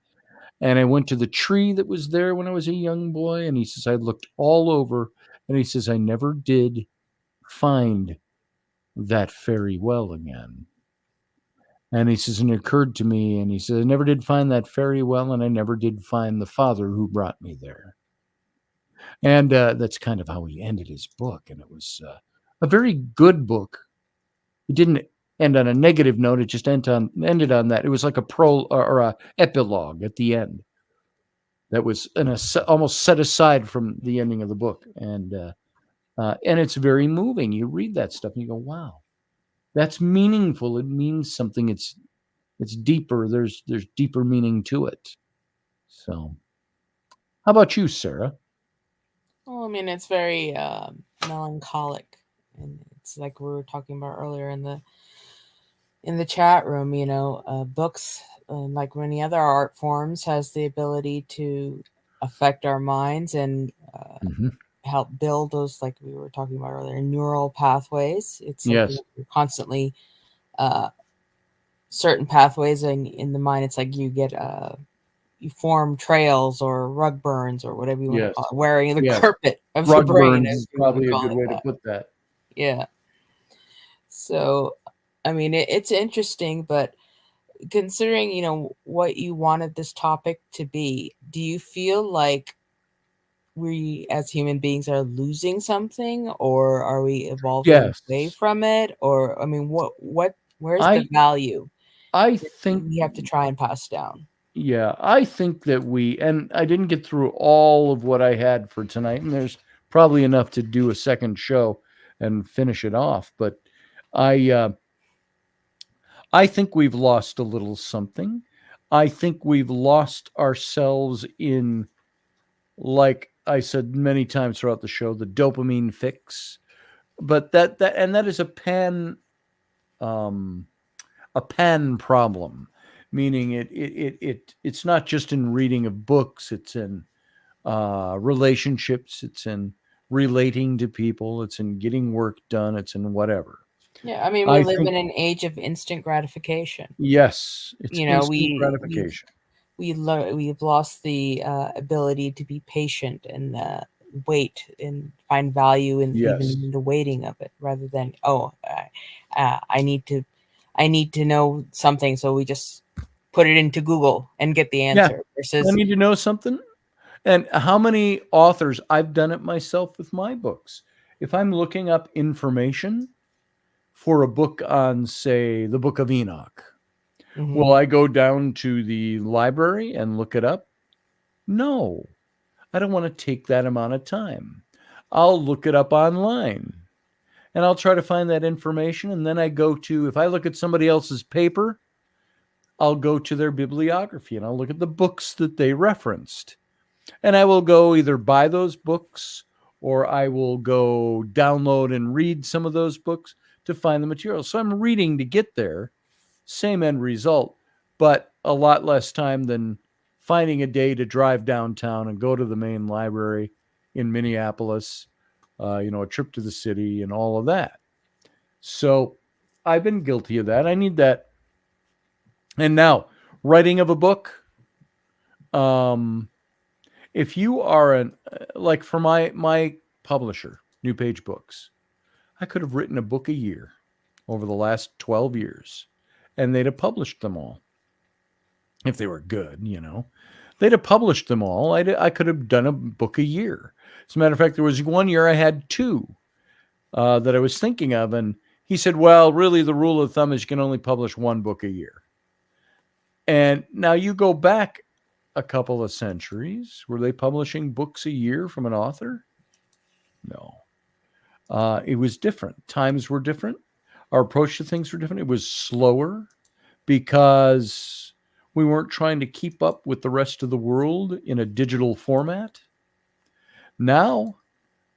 And I went to the tree that was there when I was a young boy. And he says, I looked all over. And he says, I never did find that fairy well again. And he says, and it occurred to me, and he says, I never did find that fairy well, and I never did find the father who brought me there. And that's kind of how he ended his book. And it was a very good book. It didn't end on a negative note. It just ended on that. It was like a or a epilogue at the end that was almost set aside from the ending of the book. And it's very moving. You read that stuff and you go, wow, that's meaningful. It means something. It's deeper. There's deeper meaning to it. So how about you, Sarah? Well, I mean, it's very melancholic, and it's like we were talking about earlier in the chat room. Books, like many other art forms, has the ability to affect our minds and help build those, like we were talking about earlier, neural pathways. It's like you're constantly certain pathways in the mind. It's like you get you form trails or rug burns or whatever you want to call it, wearing the carpet of rug the brain. Burns is probably a good way to put that. Yeah. So, I mean, it's interesting, but considering, what you wanted this topic to be, do you feel like we as human beings are losing something, or are we evolving away from it? Or, I mean, where's the value? I think we have to try and pass down. Yeah, I think that and I didn't get through all of what I had for tonight, and there's probably enough to do a second show and finish it off. But I think we've lost a little something. I think we've lost ourselves in, like I said many times throughout the show, the dopamine fix. But that is a a pan problem, meaning it's not just in reading of books, it's in relationships, it's in relating to people, it's in getting work done, it's in whatever. Yeah, I mean, we I live think, in an age of instant gratification. yes, it's You know, instant gratification. we've lost the ability to be patient and wait and find value in Yes. even the waiting of it, rather than I need to know something, so we just put it into Google and get the Yeah. answer. I Versus, need to know something. And how many authors, I've done it myself with my books. If I'm looking up information for a book on, say, the Book of Enoch, Mhm. will I go down to the library and look it up? No, I don't want to take that amount of time. I'll look it up online and I'll try to find that information. And then I go to, if I look at somebody else's paper, I'll go to their bibliography and I'll look at the books that they referenced. And I will go either buy those books or I will go download and read some of those books to find the material. So I'm reading to get there, same end result, but a lot less time than finding a day to drive downtown and go to the main library in Minneapolis, a trip to the city and all of that. So I've been guilty of that. I need that. And now, writing of a book, if you are like for my publisher, New Page Books, I could have written a book a year over the last 12 years and they'd have published them all. If they were good, they'd have published them all. I could have done a book a year. As a matter of fact, there was one year I had two that I was thinking of. And he said, well, really the rule of thumb is you can only publish one book a year. And now you go back a couple of centuries. Were they publishing books a year from an author? No. It was different. Times were different. Our approach to things were different. It was slower because we weren't trying to keep up with the rest of the world in a digital format. Now,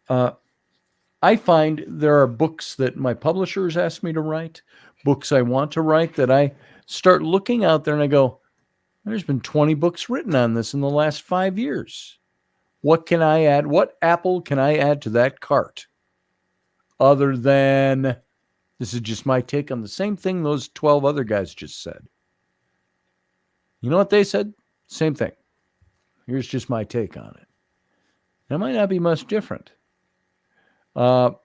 I find there are books that my publishers ask me to write, books I want to write, that I start looking out there and I go, there's been 20 books written on this in the last 5 years. What can I add? What apple can I add to that cart? Other than, this is just my take on the same thing those 12 other guys just said. You know what they said? Same thing. Here's just my take on it. That might not be much different. What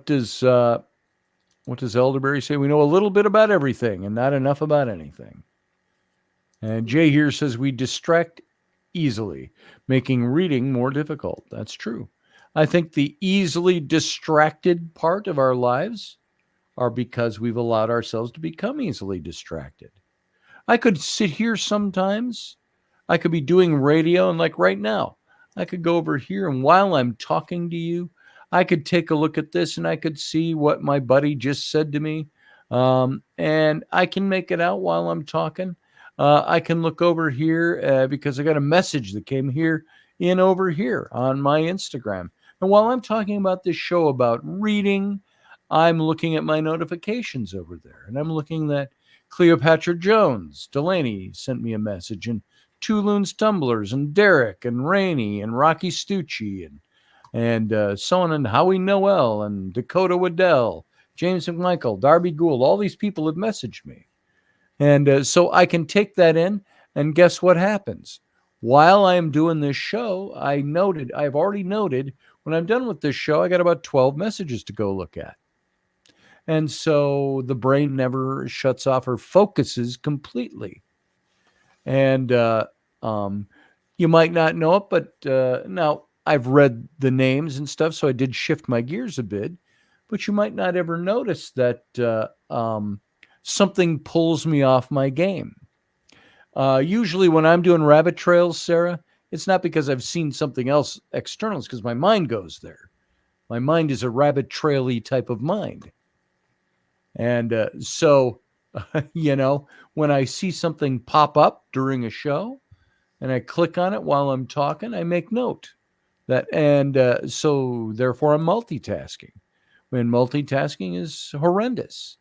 does Elderberry say? We know a little bit about everything and not enough about anything. And Jay here says we distract easily, making reading more difficult. That's true. I think the easily distracted part of our lives are because we've allowed ourselves to become easily distracted. I could sit here sometimes. I could be doing radio, and like right now, I could go over here, and while I'm talking to you, I could take a look at this and I could see what my buddy just said to me. And I can make it out while I'm talking. I can look over here because I got a message that came here over here on my Instagram. And while I'm talking about this show about reading, I'm looking at my notifications over there. And I'm looking at Cleopatra Jones. Delaney sent me a message. And Two Loons Tumblers and Derek and Rainey and Rocky Stucci and so on, and Howie Noel and Dakota Waddell, James McMichael, Darby Gould. All these people have messaged me. And so I can take that in, and guess what happens? While I am doing this show, I've already noted, when I'm done with this show, I got about 12 messages to go look at. And so the brain never shuts off or focuses completely. And you might not know it, but now I've read the names and stuff, so I did shift my gears a bit. But you might not ever notice that something pulls me off my game. Usually when I'm doing rabbit trails, Sarah, it's not because I've seen something else external. It's because my mind goes there. My mind is a rabbit trail-y type of mind. And so, when I see something pop up during a show and I click on it while I'm talking, I make note that, and so therefore I'm multitasking. When multitasking is horrendous.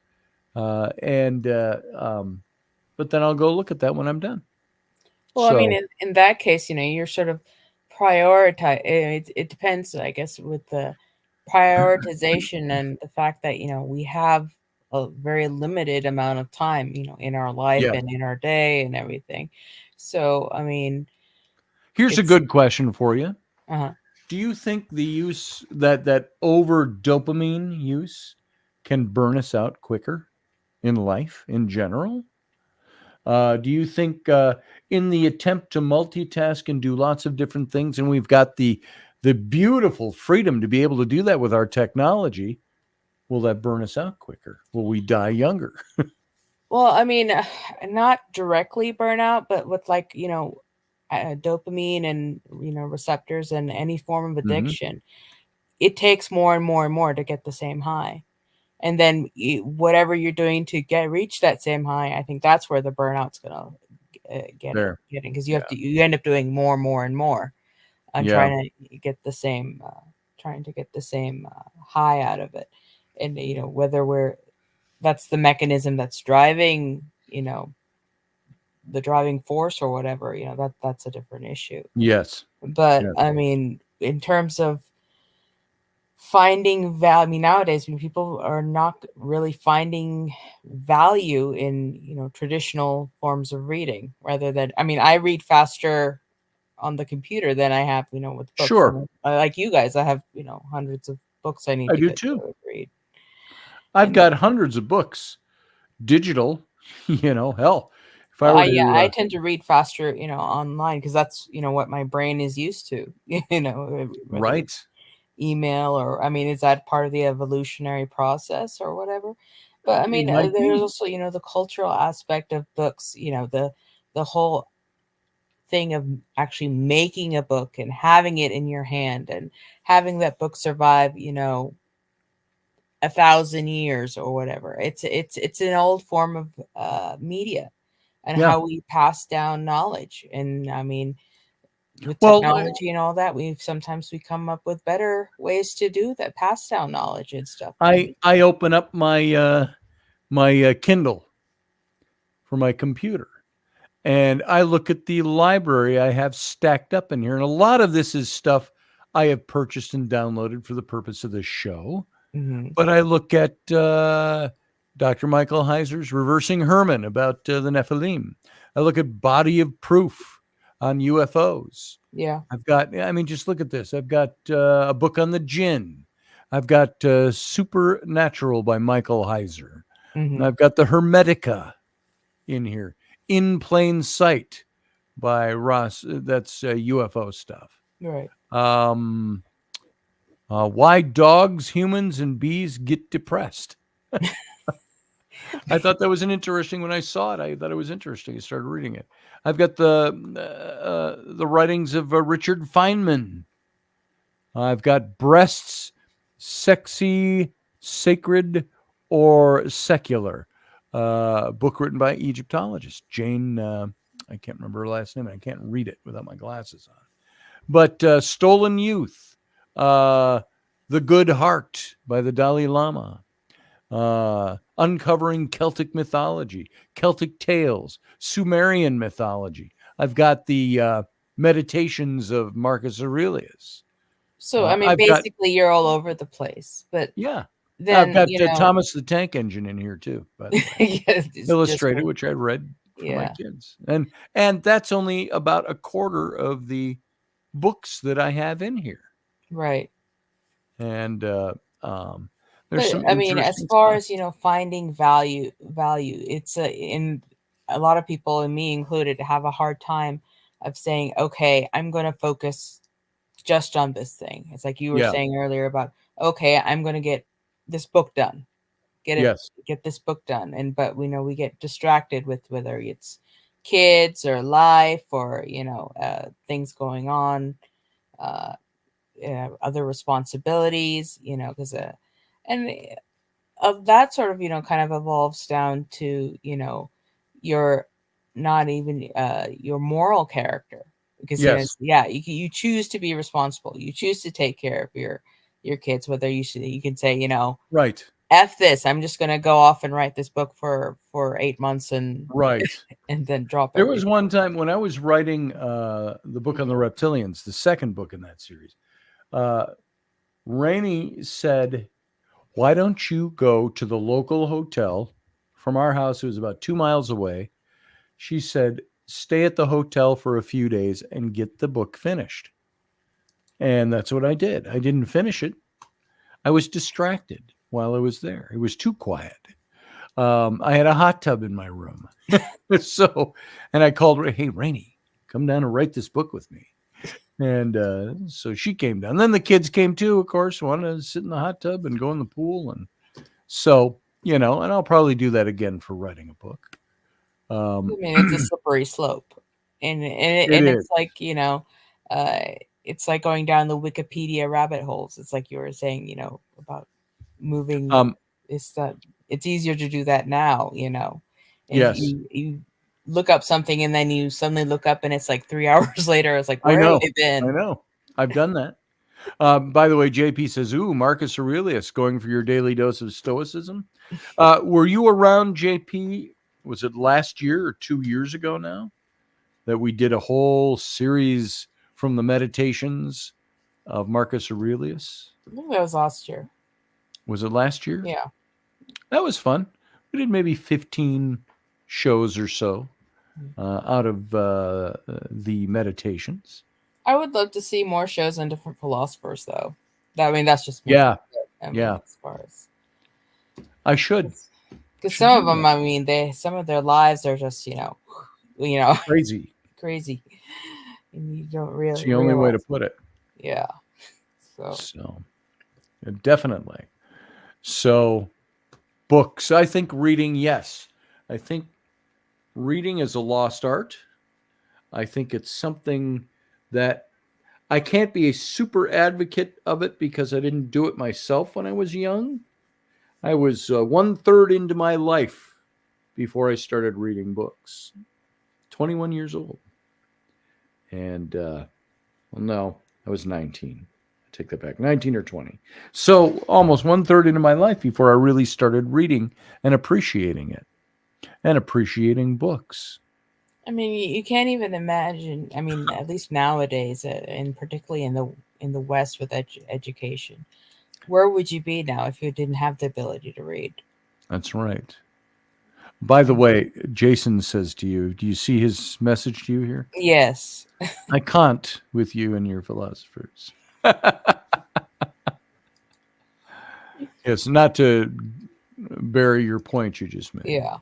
But then I'll go look at that when I'm done. Well, I mean, So in that case, you're sort of prioritize. It depends, I guess, with the prioritization and the fact that we have a very limited amount of time, in our life yeah, and in our day and everything. So, I mean, here's a it's good question for you. uh Do you think the use that over dopamine use can burn us out quicker in life in general? Do you think in the attempt to multitask and do lots of different things, and we've got the beautiful freedom to be able to do that with our technology, will that burn us out quicker? Will we die younger? well, I mean, not directly burnout, but with like dopamine and receptors and any form of Hmm. addiction, it takes more and more and more to get the same high. And then whatever you're doing to reach that same high, I think that's where the burnout's gonna There. getting, because Yeah. you end up doing more and more and more and Yeah. trying to get the same high out of it. And whether that's the mechanism that's driving the driving force or whatever, that's a different issue. Yes. But Yes. I mean, in terms of finding value, I mean, nowadays when people are not really finding value in traditional forms of reading, rather than, I mean, I read faster on the computer than I have with books. Sure. And like you guys, I have hundreds of books I need I to do get too. to read. I've And got hundreds of books, digital. Hell, if I well, were I to, tend to read faster online, because that's what my brain is used to. Whether right, it's email, or I mean, is that part of the evolutionary process or whatever? But I it mean, might there's be. also the cultural aspect of books, the whole thing of actually making a book and having it in your hand and having that book survive 1,000 years or whatever. It's an old form of media, and Yeah. how we pass down knowledge. And I mean, with Well, technology and all that, we come up with better ways to do that, pass down knowledge and stuff. I open up my Kindle for my computer, and I look at the library I have stacked up in here, and a lot of this is stuff I have purchased and downloaded for the purpose of this show. Hmm. But I look at Dr. Michael Heiser's Reversing Herman about the Nephilim. I look at Body of Proof on UFOs. Yeah. I mean, just look at this. I've got a book on the Jinn. I've got Supernatural by Michael Heiser. And Hmm. I've got the Hermetica in here. In Plain Sight by Ross. That's UFO stuff. Right. Why Dogs, Humans, and Bees Get Depressed. I thought that was an interesting. When I saw it, I thought it was interesting. I started reading it. I've got the writings of Richard Feynman. I've got Breasts, Sexy, Sacred, or Secular. Book written by Egyptologist Jane. I can't remember her last name. I can't read it without my glasses on. But Stolen Youth, The Good Heart by the Dalai Lama, Uncovering Celtic Mythology, Celtic Tales, Sumerian Mythology. I've got the Meditations of Marcus Aurelius. So I mean, I've got, basically, you're all over the place. But yeah, I've then got Thomas the Tank Engine in here too, by the way. yes, it's just Illustrated, which I read for my yeah, kids. And that's only about a quarter of the books that I have in here. right. And there's But some I mean, as interesting far stuff. as finding value, it's in a lot of people, and me included, have a hard time of saying, okay, I'm going to focus just on this thing. It's like you were Yeah. saying earlier about, okay, I'm going to get this book done, Yes. get this book done. And but we get distracted with whether it's kids or life or things going on, uh, other responsibilities, because and of that sort of kind of evolves down to your not even your moral character, because Yes. you choose to be responsible, you choose to take care of your kids, whether you can say Right. F this. I'm just going to go off and write this book for 8 months and Right. and then drop There everything. was one time when I was writing the book on the reptilians, the second book in that series. Rainey said, "Why don't you go to the local hotel from our house? It was about 2 miles away." She said, "Stay at the hotel for a few days and get the book finished." And that's what I did. I didn't finish it. I was distracted while I was there. It was too quiet. I had a hot tub in my room. So, and I called, "Hey, Rainey, come down and write this book with me." And so she came down. Then the kids came too, of course, wanted to sit in the hot tub and go in the pool. And so, and I'll probably do that again for writing a book. I mean, it's a slippery slope. And it's like, it's like going down the Wikipedia rabbit holes. It's like you were saying, about moving. It's easier to do that now, And yes. You look up something and then you suddenly look up and it's like 3 hours later. It's like, where have I been? I know. I've done that. By the way, JP says, "Ooh, Marcus Aurelius, going for your daily dose of stoicism." Were you around, JP? Was it last year or 2 years ago now that we did a whole series from the Meditations of Marcus Aurelius? I think that was last year. Was it last year? Yeah. That was fun. We did maybe 15 shows or so out of the Meditations. I would love to see more shows on different philosophers, though. That's just me. Yeah. As far as I should. Because some of them, some of their lives are just, crazy. And you don't really. It's the only way to put it. Yeah. So definitely. So books, I think reading, yes. I think reading is a lost art. I think it's something that I can't be a super advocate of it because I didn't do it myself when I was young. I was 1/3 into my life before I started reading books. 21 years old. And, no, I was 19. I take that back. 19 or 20. So almost 1/3 into my life before I really started reading and appreciating it and appreciating books. I mean, you can't even imagine. I mean, at least nowadays, and particularly in the West with education, where would you be now if you didn't have the ability to read? That's right. By the way, Jason says to you, do you see his message to you here? Yes. I can't with you and your philosophers. Yes, not to bury your point you just made. Yeah.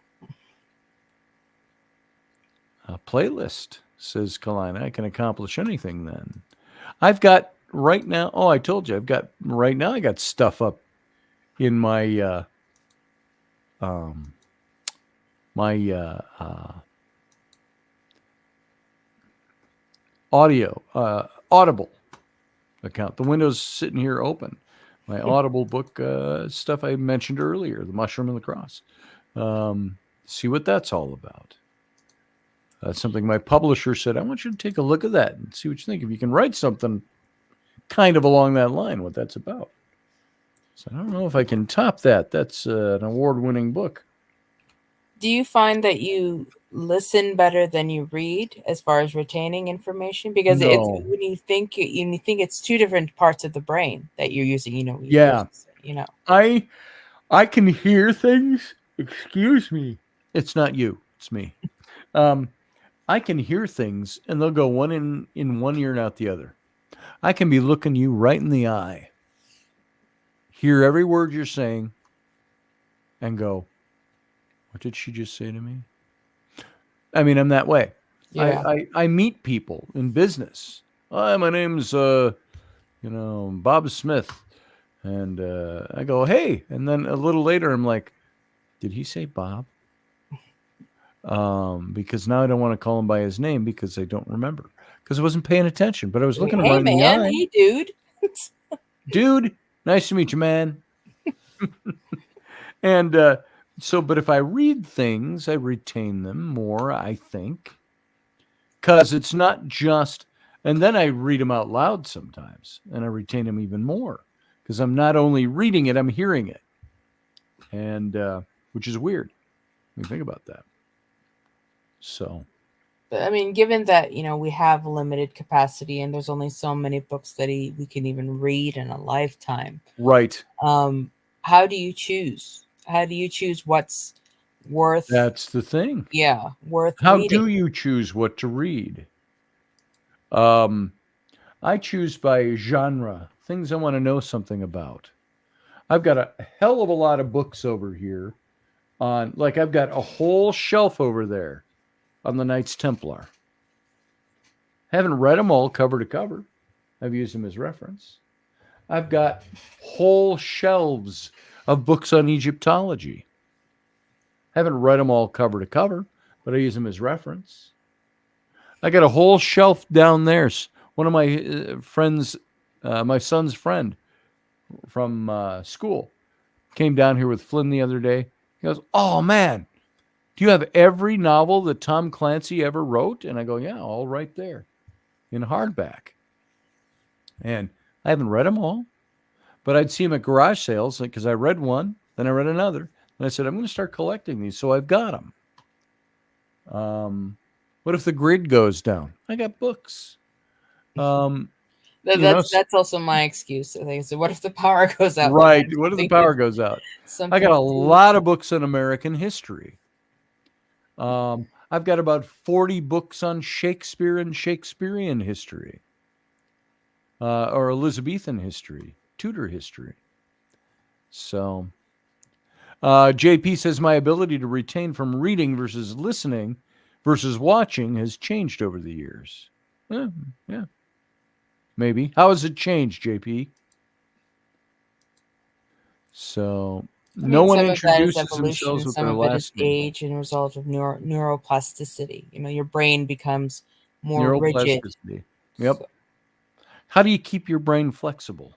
A playlist, says Kalina. I can accomplish anything then. I've got right now, I told you, I got stuff up in my Audible account. The window's sitting here open. My Audible book stuff I mentioned earlier, The Mushroom and the Cross. See what that's all about. That's something my publisher said, I want you to take a look at that and see what you think. If you can write something kind of along that line, what that's about. So I don't know if I can top that. That's an award-winning book. Do you find that you listen better than you read as far as retaining information? Because No. it's when you think it's two different parts of the brain that you're using. I can hear things. Excuse me. It's not you. It's me. I can hear things, and they'll go one in one ear and out the other. I can be looking you right in the eye, hear every word you're saying, and go, what did she just say to me? I mean, I'm that way. Yeah. I meet people in business. Hi, my name's Bob Smith. And I go, hey. And then a little later, I'm like, did he say Bob? Because now I don't want to call him by his name because I don't remember. Because I wasn't paying attention, but I was looking him in the eye. Hey, dude. Dude, nice to meet you, man. And but if I read things, I retain them more, I think. Because it's not just, and then I read them out loud sometimes, and I retain them even more. Because I'm not only reading it, I'm hearing it. and which is weird when you think about that. So, But I mean, given that we have limited capacity and there's only so many books that we can even read in a lifetime, right. How do you choose? How do you choose what's worth? That's the thing. Yeah, worth How reading. do you choose what to read? I choose by genre, things I want to know something about. I've got a hell of a lot of books over here on, like, I've got a whole shelf over there on the Knights Templar. Haven't read them all cover to cover. I've used them as reference. I've got whole shelves of books on Egyptology. Haven't read them all cover to cover, but I use them as reference. I got a whole shelf down there. One of my friends, my son's friend from school, came down here with Flynn the other day. He goes, "Oh, man, do you have every novel that Tom Clancy ever wrote?" And I go, "Yeah, all right there in hardback." And I haven't read them all, but I'd see them at garage sales because I read one, then I read another. And I said, I'm going to start collecting these. So I've got them. What if the grid goes down? I got books. That's also my excuse. I think. So what if the power goes out? Right. What if the power goes out? I got a lot of books on American history. I've got about 40 books on Shakespeare and Shakespearean history, or Elizabethan history, Tudor history. So, JP says my ability to retain from reading versus listening versus watching has changed over the years. Yeah. Maybe. How has it changed, JP? So, no one introduces themselves with their last name. Age and result of neuroplasticity. Your brain becomes more rigid. Yep. So, how do you keep your brain flexible?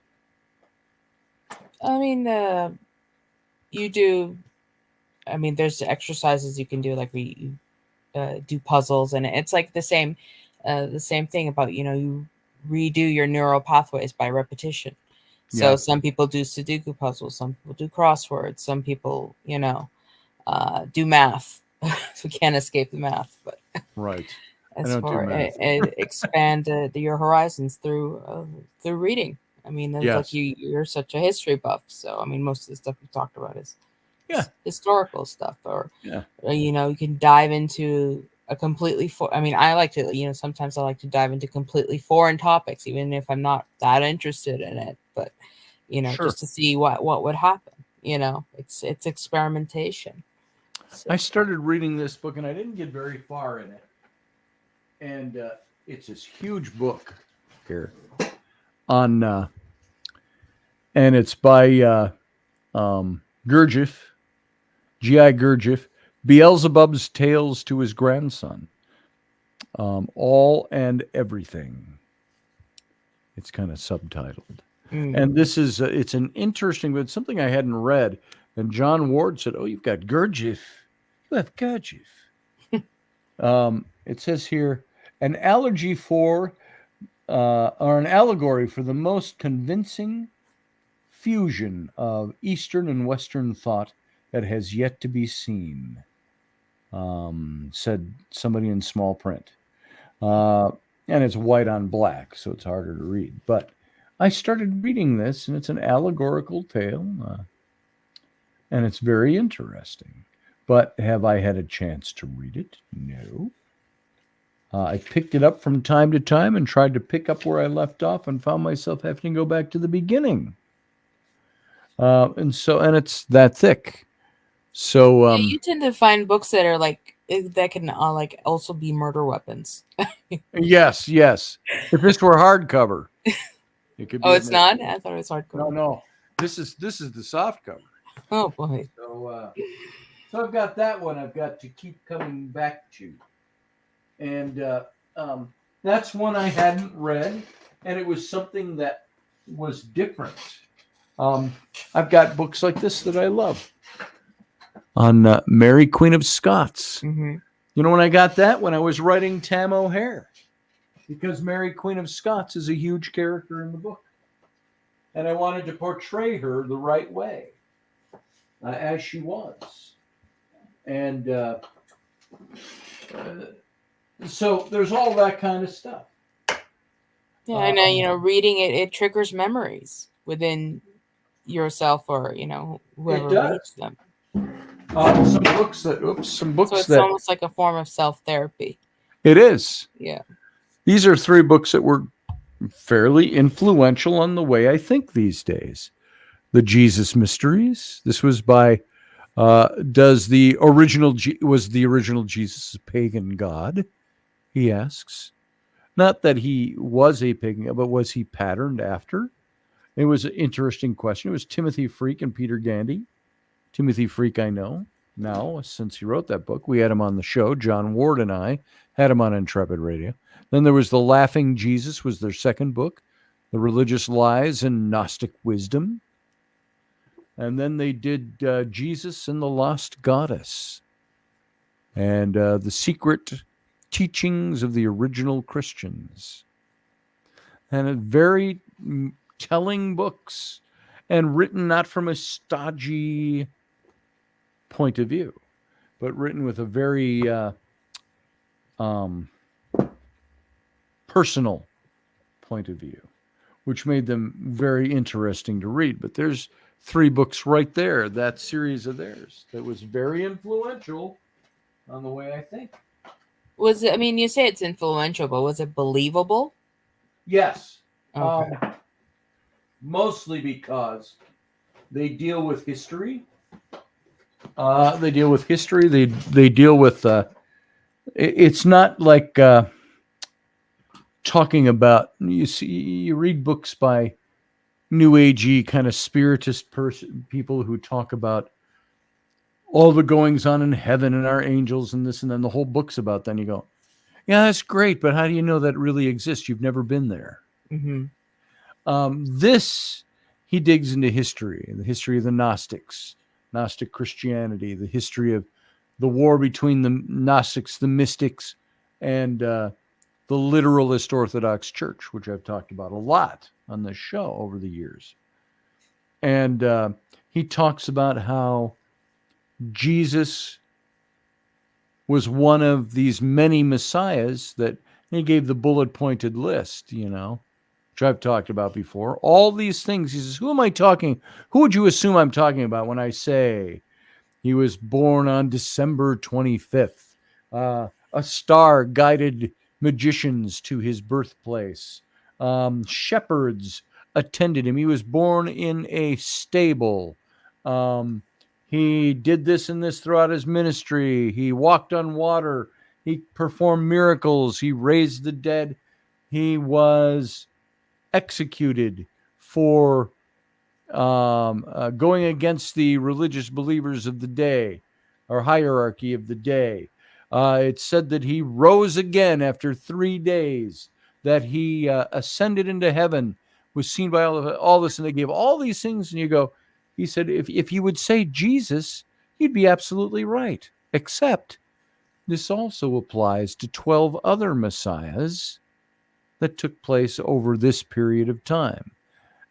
I mean, you do. I mean, there's exercises you can do, like we do puzzles, and it's like the same thing about you redo your neural pathways by repetition. So some people do Sudoku puzzles, some people do crosswords, some people do math. So we can't escape the math, but right. As far as expand your horizons through reading. I mean, like you're such a history buff, so I mean, most of the stuff you talked about is historical stuff, or you can dive into a completely. I mean, I like to sometimes I like to dive into completely foreign topics, even if I'm not that interested in it, but just to see what would happen. It's experimentation. So. I started reading this book, and I didn't get very far in it. And it's this huge book here on, and it's by Gurdjieff, G.I. Gurdjieff, Beelzebub's Tales to His Grandson. All and Everything. It's kind of subtitled. And this is, it's an interesting, but something I hadn't read. And John Ward said, "Oh, you've got Gurdjieff. You have Gurdjieff." It says here, an allegory for the most convincing fusion of Eastern and Western thought that has yet to be seen, said somebody in small print. And it's white on black, so it's harder to read. But I started reading this, and it's an allegorical tale, and it's very interesting. But have I had a chance to read it? No. I picked it up from time to time and tried to pick up where I left off and found myself having to go back to the beginning. And it's that thick. So you tend to find books that are like that can like also be murder weapons. Yes. If this were hardcover, it could be. Oh, it's not? I thought it was hardcover. No. This is the soft cover. Oh boy. So I've got that one I've got to keep coming back to. And that's one I hadn't read, and it was something that was different. I've got books like this that I love on Mary, Queen of Scots. Mm-hmm. You know when I got that? When I was writing Tam O'Hare, because Mary, Queen of Scots is a huge character in the book, and I wanted to portray her the right way. as she was. And so there's all that kind of stuff. Yeah, and reading it triggers memories within yourself, or whoever reads them. Some books So it's that almost like a form of self-therapy. it is. Yeah. These are 3 books that were fairly influential on the way I think these days. The Jesus Mysteries. This was by was the original Jesus a pagan god? He asks. Not that he was a pagan, but was he patterned after? It was an interesting question. It was Timothy Freak and Peter Gandy. Timothy Freak, I know now, since he wrote that book. We had him on the show. John Ward and I had him on Intrepid Radio. Then there was The Laughing Jesus, was their second book. The Religious Lies and Gnostic Wisdom. And then they did Jesus and the Lost Goddess. And The Secret Teachings of the Original Christians. And very telling books, and written not from a stodgy point of view, but written with a very personal point of view, which made them very interesting to read. But there's 3 books right there, that series of theirs, that was very influential on the way I think. Was it, you say it's influential, but was it believable? Yes. Okay. Mostly because they deal with history. They deal with history. They deal with. It's not like talking about. You read books by New Agey kind of spiritist people who talk about all the goings on in heaven and our angels and this and then the whole book's about. Then you go, yeah, that's great, but how do you know that really exists? You've never been there. Mm-hmm. This, he digs into history, the history of the Gnostics, Gnostic Christianity, the history of the war between the Gnostics, the mystics, and the literalist Orthodox Church, which I've talked about a lot on this show over the years. And he talks about how Jesus was one of these many messiahs that he gave the bullet-pointed list, which I've talked about before. All these things. He says, who am I talking? Who would you assume I'm talking about when I say he was born on December 25th? A star guided magicians to his birthplace. Shepherds attended him. He was born in a stable. He did this and this throughout his ministry. He walked on water. He performed miracles. He raised the dead. He was executed for going against the religious believers of the day, or hierarchy of the day. It's said that he rose again after 3 days, that he ascended into heaven, was seen by all this, and they gave all these things, and you go, he said, if you would say Jesus, you'd be absolutely right, except this also applies to 12 other messiahs that took place over this period of time,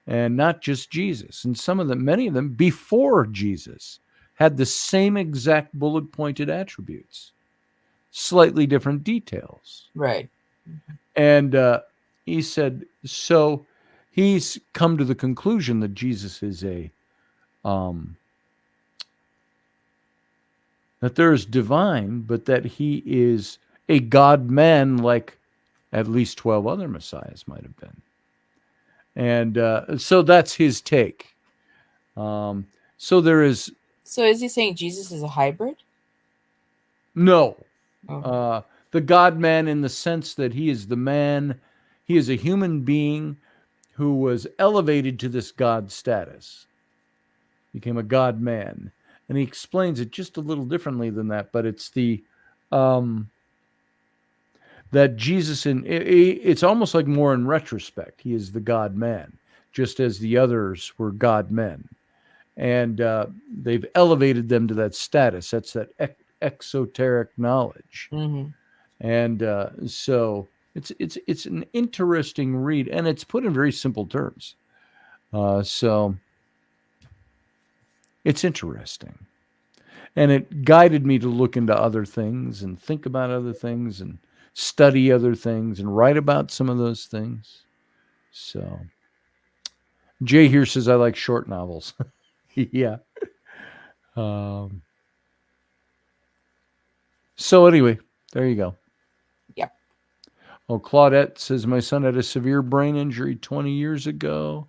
and not just Jesus. And many of them before Jesus had the same exact bullet-pointed attributes, slightly different details. Right. And he said, so he's come to the conclusion that Jesus is that there is divine, but that he is a God-man like at least 12 other messiahs might have been. And so that's his take. So there is... So is he saying Jesus is a hybrid? No. Oh. The God-man in the sense that he is the man, he is a human being who was elevated to this God status. Became a God-man. And he explains it just a little differently than that, but it's the... that Jesus, it's almost like more in retrospect. He is the God-man, just as the others were God-men. And they've elevated them to that status. That's that exoteric knowledge. Mm-hmm. And so it's an interesting read, and it's put in very simple terms. So It's interesting. And it guided me to look into other things and think about other things and study other things and write about some of those things. So, Jay here says, I like short novels. Yeah. So, anyway, there you go. Yep. Oh, Claudette says, my son had a severe brain injury 20 years ago,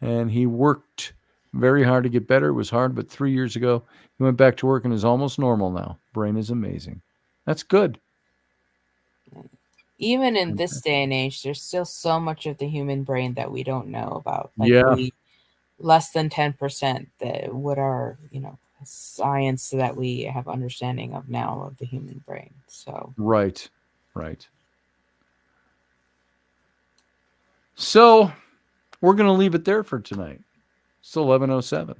and he worked very hard to get better. It was hard, but 3 years ago, he went back to work and is almost normal now. Brain is amazing. That's good. Even in this day and age, there's still so much of the human brain that we don't know about. Yeah. Less than 10% that what are, science that we have understanding of now of the human brain. So Right. So we're going to leave it there for tonight. It's 11:07.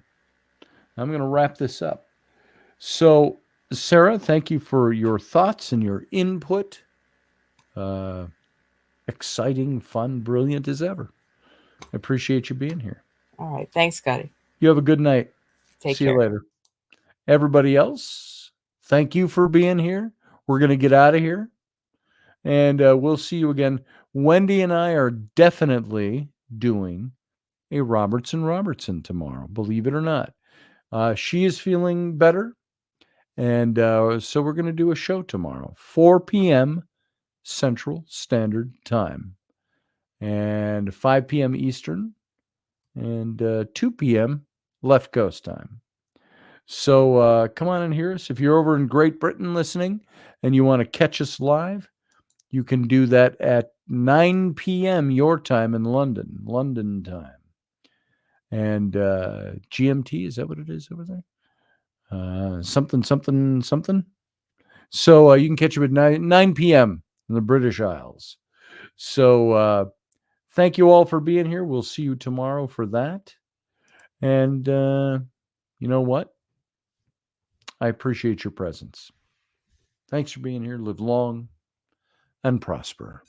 I'm going to wrap this up. So, Sarah, thank you for your thoughts and your input. Exciting, fun, brilliant as ever. I appreciate you being here. all right. Thanks, Scotty. You have a good night. Take See care. you later. Everybody else, thank you for being here. We're going to get out of here. And we'll see you again. Wendy and I are definitely doing a Robertson tomorrow, believe it or not. She is feeling better. And so we're going to do a show tomorrow, 4 p.m. Central Standard Time and 5 p.m. Eastern and 2 p.m. Left Coast Time. So come on and hear us. If you're over in Great Britain listening and you want to catch us live, you can do that at 9 p.m. your time in London time. And GMT, is that what it is over there? Something. So you can catch them at 9 p.m. in the British Isles. So thank you all for being here. We'll see you tomorrow for that. And you know what? I appreciate your presence. Thanks for being here. Live long and prosper.